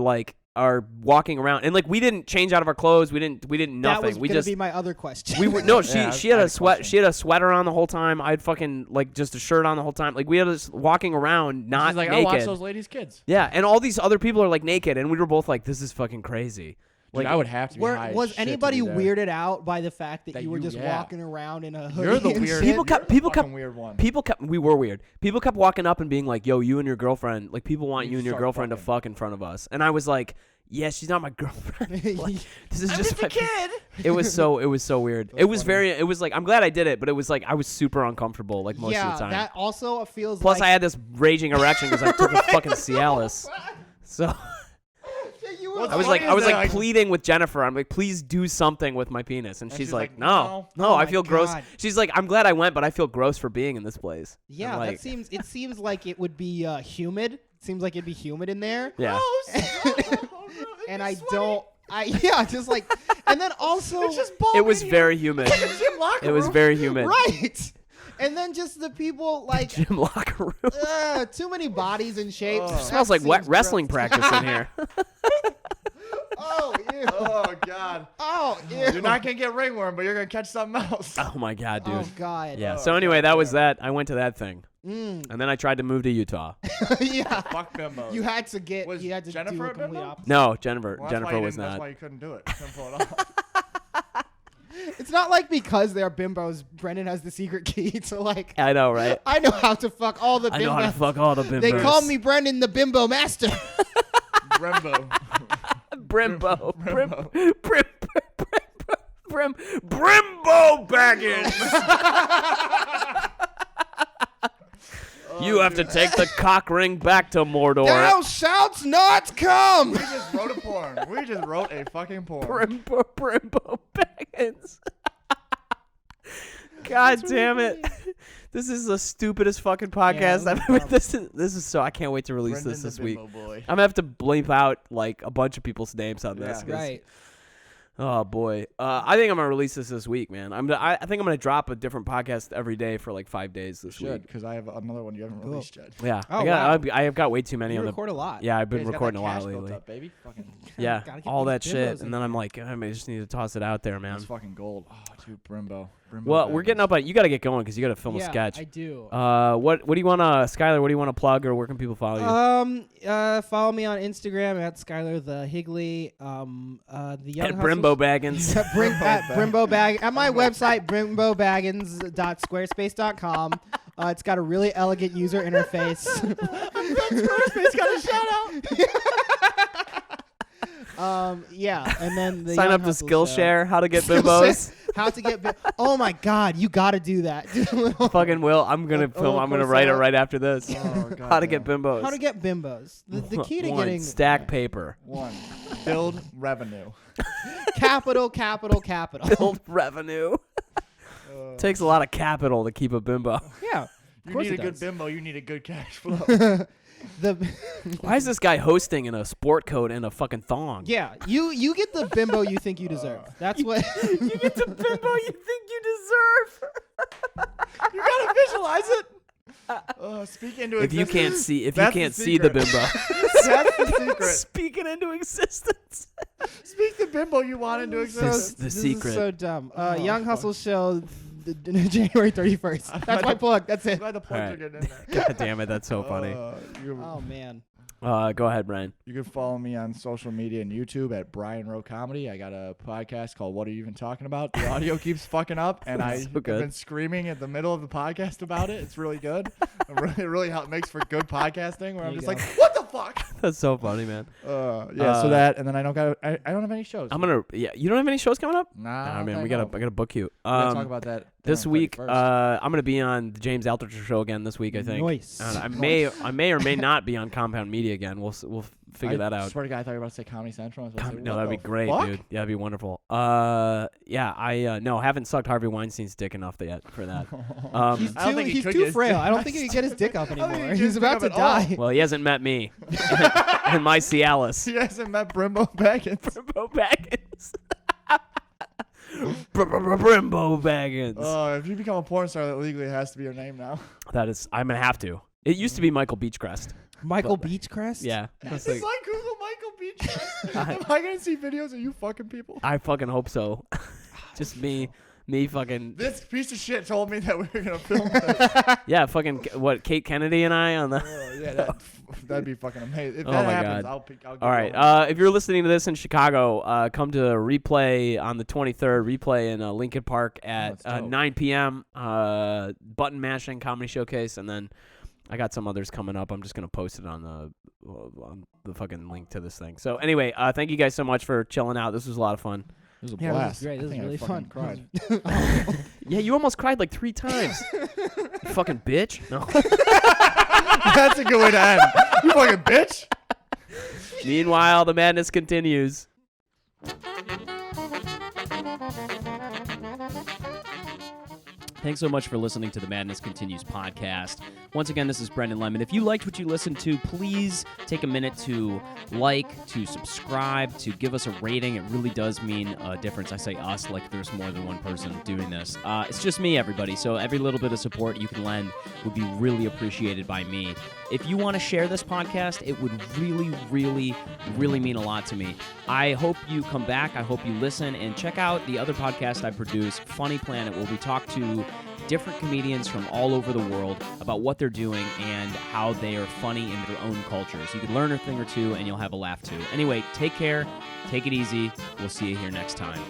walking around, and like we didn't change out of our clothes. We didn't that nothing. was We gonna just be my other question. we were no. Yeah, She had I a had a sweat. question. She had a sweater on the whole time. I had fucking like just a shirt on the whole time. Like we had us walking around not She's like, naked. I watch those ladies' kids. Yeah, and all these other people are like naked, and we were both like, "This is fucking crazy." Like I would have to be high as was shit to anybody be there. weirded out by the fact that That you were you- just yeah. walking around in a hoodie? You're the and weird. shit? People kept- you're the people kept- fucking weird one. We were weird. People kept walking up and being like, "Yo, you and your girlfriend, like people want You you and your start girlfriend to fucking. fuck in front of us." And I was like, "Yeah, she's not my girlfriend." Like, this is just my kid. It was so weird. It was it was like I'm glad I did it, but it was like I was super uncomfortable like most yeah, of the time. that also feels Plus, like I had this raging erection because I took a fucking Cialis. So you What's I was funny like, is I was that like I- pleasing with Jennifer. I'm like, please do something with my penis, and she's she's like, like, no, Oh I my feel gross. God. She's like, I'm glad I went, but I feel gross for being in this place. yeah, And, like, it seems like it would be humid. It seems like it'd be humid in there. yeah. And I don't. Just like, and then also, It's just It was very humid. Gym locker It was room. very humid. right. And then just the people like Gym locker room. too many bodies and shapes. Oh. That Smells like wet seems wrestling gross. practice in here. Oh, ew. Oh God. Oh, ew. You're not gonna get ringworm, but you're gonna catch something else. Oh my god, dude. Oh God. Yeah. Oh, So anyway, God, that was yeah. that. I went to that thing, Mm. and then I tried to move to Utah. Yeah. Fuck bimbos. You had to get. Was You had to Jennifer do a a complete bimbo? opposite. No, Jennifer. Well, that's why Jennifer you was didn't- That's not. why you couldn't do it. Couldn't pull it off. It's not like because they're bimbos, Brendan has the secret key to like. I know, right? I know how to fuck all the bimbos. I know how to fuck all the bimbos. They call me Brendan the Bimbo Master. Brembo. Brimbo. Brimbo. Brimbo Baggins. You have to take the cock ring back to Mordor. Thou shalt not come. We just wrote a porn. We just wrote a fucking porn. Brimbo Baggins. God damn it. This is the stupidest fucking podcast I've ever. This is so. I can't wait to release Brendan this the week. Bimbo Boy. I'm gonna have to bleep out like a bunch of people's names on this. Yeah. Right. Oh boy. I think I'm gonna release this week, man. I think I'm gonna drop a different podcast every day for like 5 days this Should, week. because I have another one you haven't released yet. Yeah. Oh, I have got way too many You on the. record a lot. Yeah, I've been He's got recording a that lot cash built lately. up, baby. Fucking, Yeah, Gotta get all these that shit, bimbos and in then I'm there. like, I just need to toss it out there, man. that's fucking gold. Oh, dude, Brimbo. Well, we're getting up on. You got to get going because you got to film a Yeah, sketch. I do. What do you want to, Skyler? What do you want to plug, or where can people follow you? Follow me on Instagram at Skyler the Higley. The Young At Hustles- Brimbo Baggins. at Brimbo Bag at my website brimbobaggins.squarespace.com. It's got a really elegant user interface. Squarespace got a shout out. Yeah, and then the Sign Young up to Hustle Skillshare. How to get Show. bimbos. How to get? Oh my God, you got to do that. Fucking will. I'm gonna film. I'm gonna write it right after this. Oh, God How to damn. get bimbos. How to get bimbos? The key to One, getting stack paper. 1. Build revenue. capital. Build revenue. Takes a lot of capital to keep a bimbo. Yeah. You course need a it good does. bimbo. You need a good cash flow. Why is this guy hosting in a sport coat and a fucking thong? Yeah, you get the bimbo you think you deserve. That's what. You get the bimbo you think you deserve. You gotta visualize it. Speak into If you existence. can't see, if That's you the can't see the secret. bimbo, That's the secret. speaking into existence. Speak the bimbo you want into existence. The This secret. is so dumb. Oh, Young fuck. Hustle show, January 31st. That's my plug. That's I'm it. glad the plugs Alright. are getting in there. God damn it, that's so funny. Oh man. Go ahead, Brian. You can follow me on social media and YouTube at Brian Rowe Comedy. I got a podcast called What Are You Even Talking About? The audio keeps fucking up, and That's I've so good. been screaming at the middle of the podcast about it. It's really good. It really makes for good podcasting where I'm you just go. like, what the fuck? That's so funny, man. Yeah, so that, and then I don't have any shows. You don't have any shows coming up? Nah, man, I I gotta book you. We're gonna talk about that This on week, 31st. I'm gonna be on the James Altucher show again this week. I think. Nice. I may or may not be on Compound Media again. We'll figure that I out. swear to God, I thought you were about to say Comedy Central. I was about to say, No, what that'd be the great, fuck? dude. Yeah, that'd be wonderful. I haven't sucked Harvey Weinstein's dick enough yet for that. He's I don't too, think he he's could too get his frail. dick I don't think he can get his dick up don't think he anymore. can He's get his about to dick up at all. die. Well, he hasn't met me and my Cialis. He hasn't met Brimbo Baggins. Brimbo Baggins. Brimbo Baggins. If you become a porn star, that legally has to be your name now. That is, I'm gonna have to. It used to be Michael Beachcrest. Michael Beachcrest? Yeah. That's It's like- like Google Michael Beach. Am I gonna see videos of you fucking people? I fucking hope so. Just me fucking. This piece of shit told me that we were gonna film this. Yeah, fucking. What, Kate Kennedy and I on the. Yeah, that'd be fucking amazing. If Oh that my happens, God. I'll give All you right. If you're listening to this in Chicago, come to Replay on the 23rd. Replay in Lincoln Park at that's dope. 9 p.m. Button Mashing Comedy Showcase, and then I got some others coming up. I'm just gonna post it on the fucking link to this thing. So anyway, thank you guys so much for chilling out. This was a lot of fun. This was a Yeah, this blast. is great. This I is think I really fucking fun. Cried. Yeah, you almost cried like 3 times. You fucking bitch. No. That's a good way to end. You fucking bitch. Meanwhile, the madness continues. Thanks so much for listening to the Madness Continues podcast. Once again, this is Brendan Lemon. If you liked what you listened to, please take a minute to like, to subscribe, to give us a rating. It really does mean a difference. I say us like there's more than one person doing this. It's just me, everybody. So every little bit of support you can lend would be really appreciated by me. If you want to share this podcast, it would really, really, really mean a lot to me. I hope you come back. I hope you listen and check out the other podcast I produce, Funny Planet, where we talk to different comedians from all over the world about what they're doing and how they are funny in their own cultures. You can learn a thing or two and you'll have a laugh too. Anyway, take care. Take it easy. We'll see you here next time.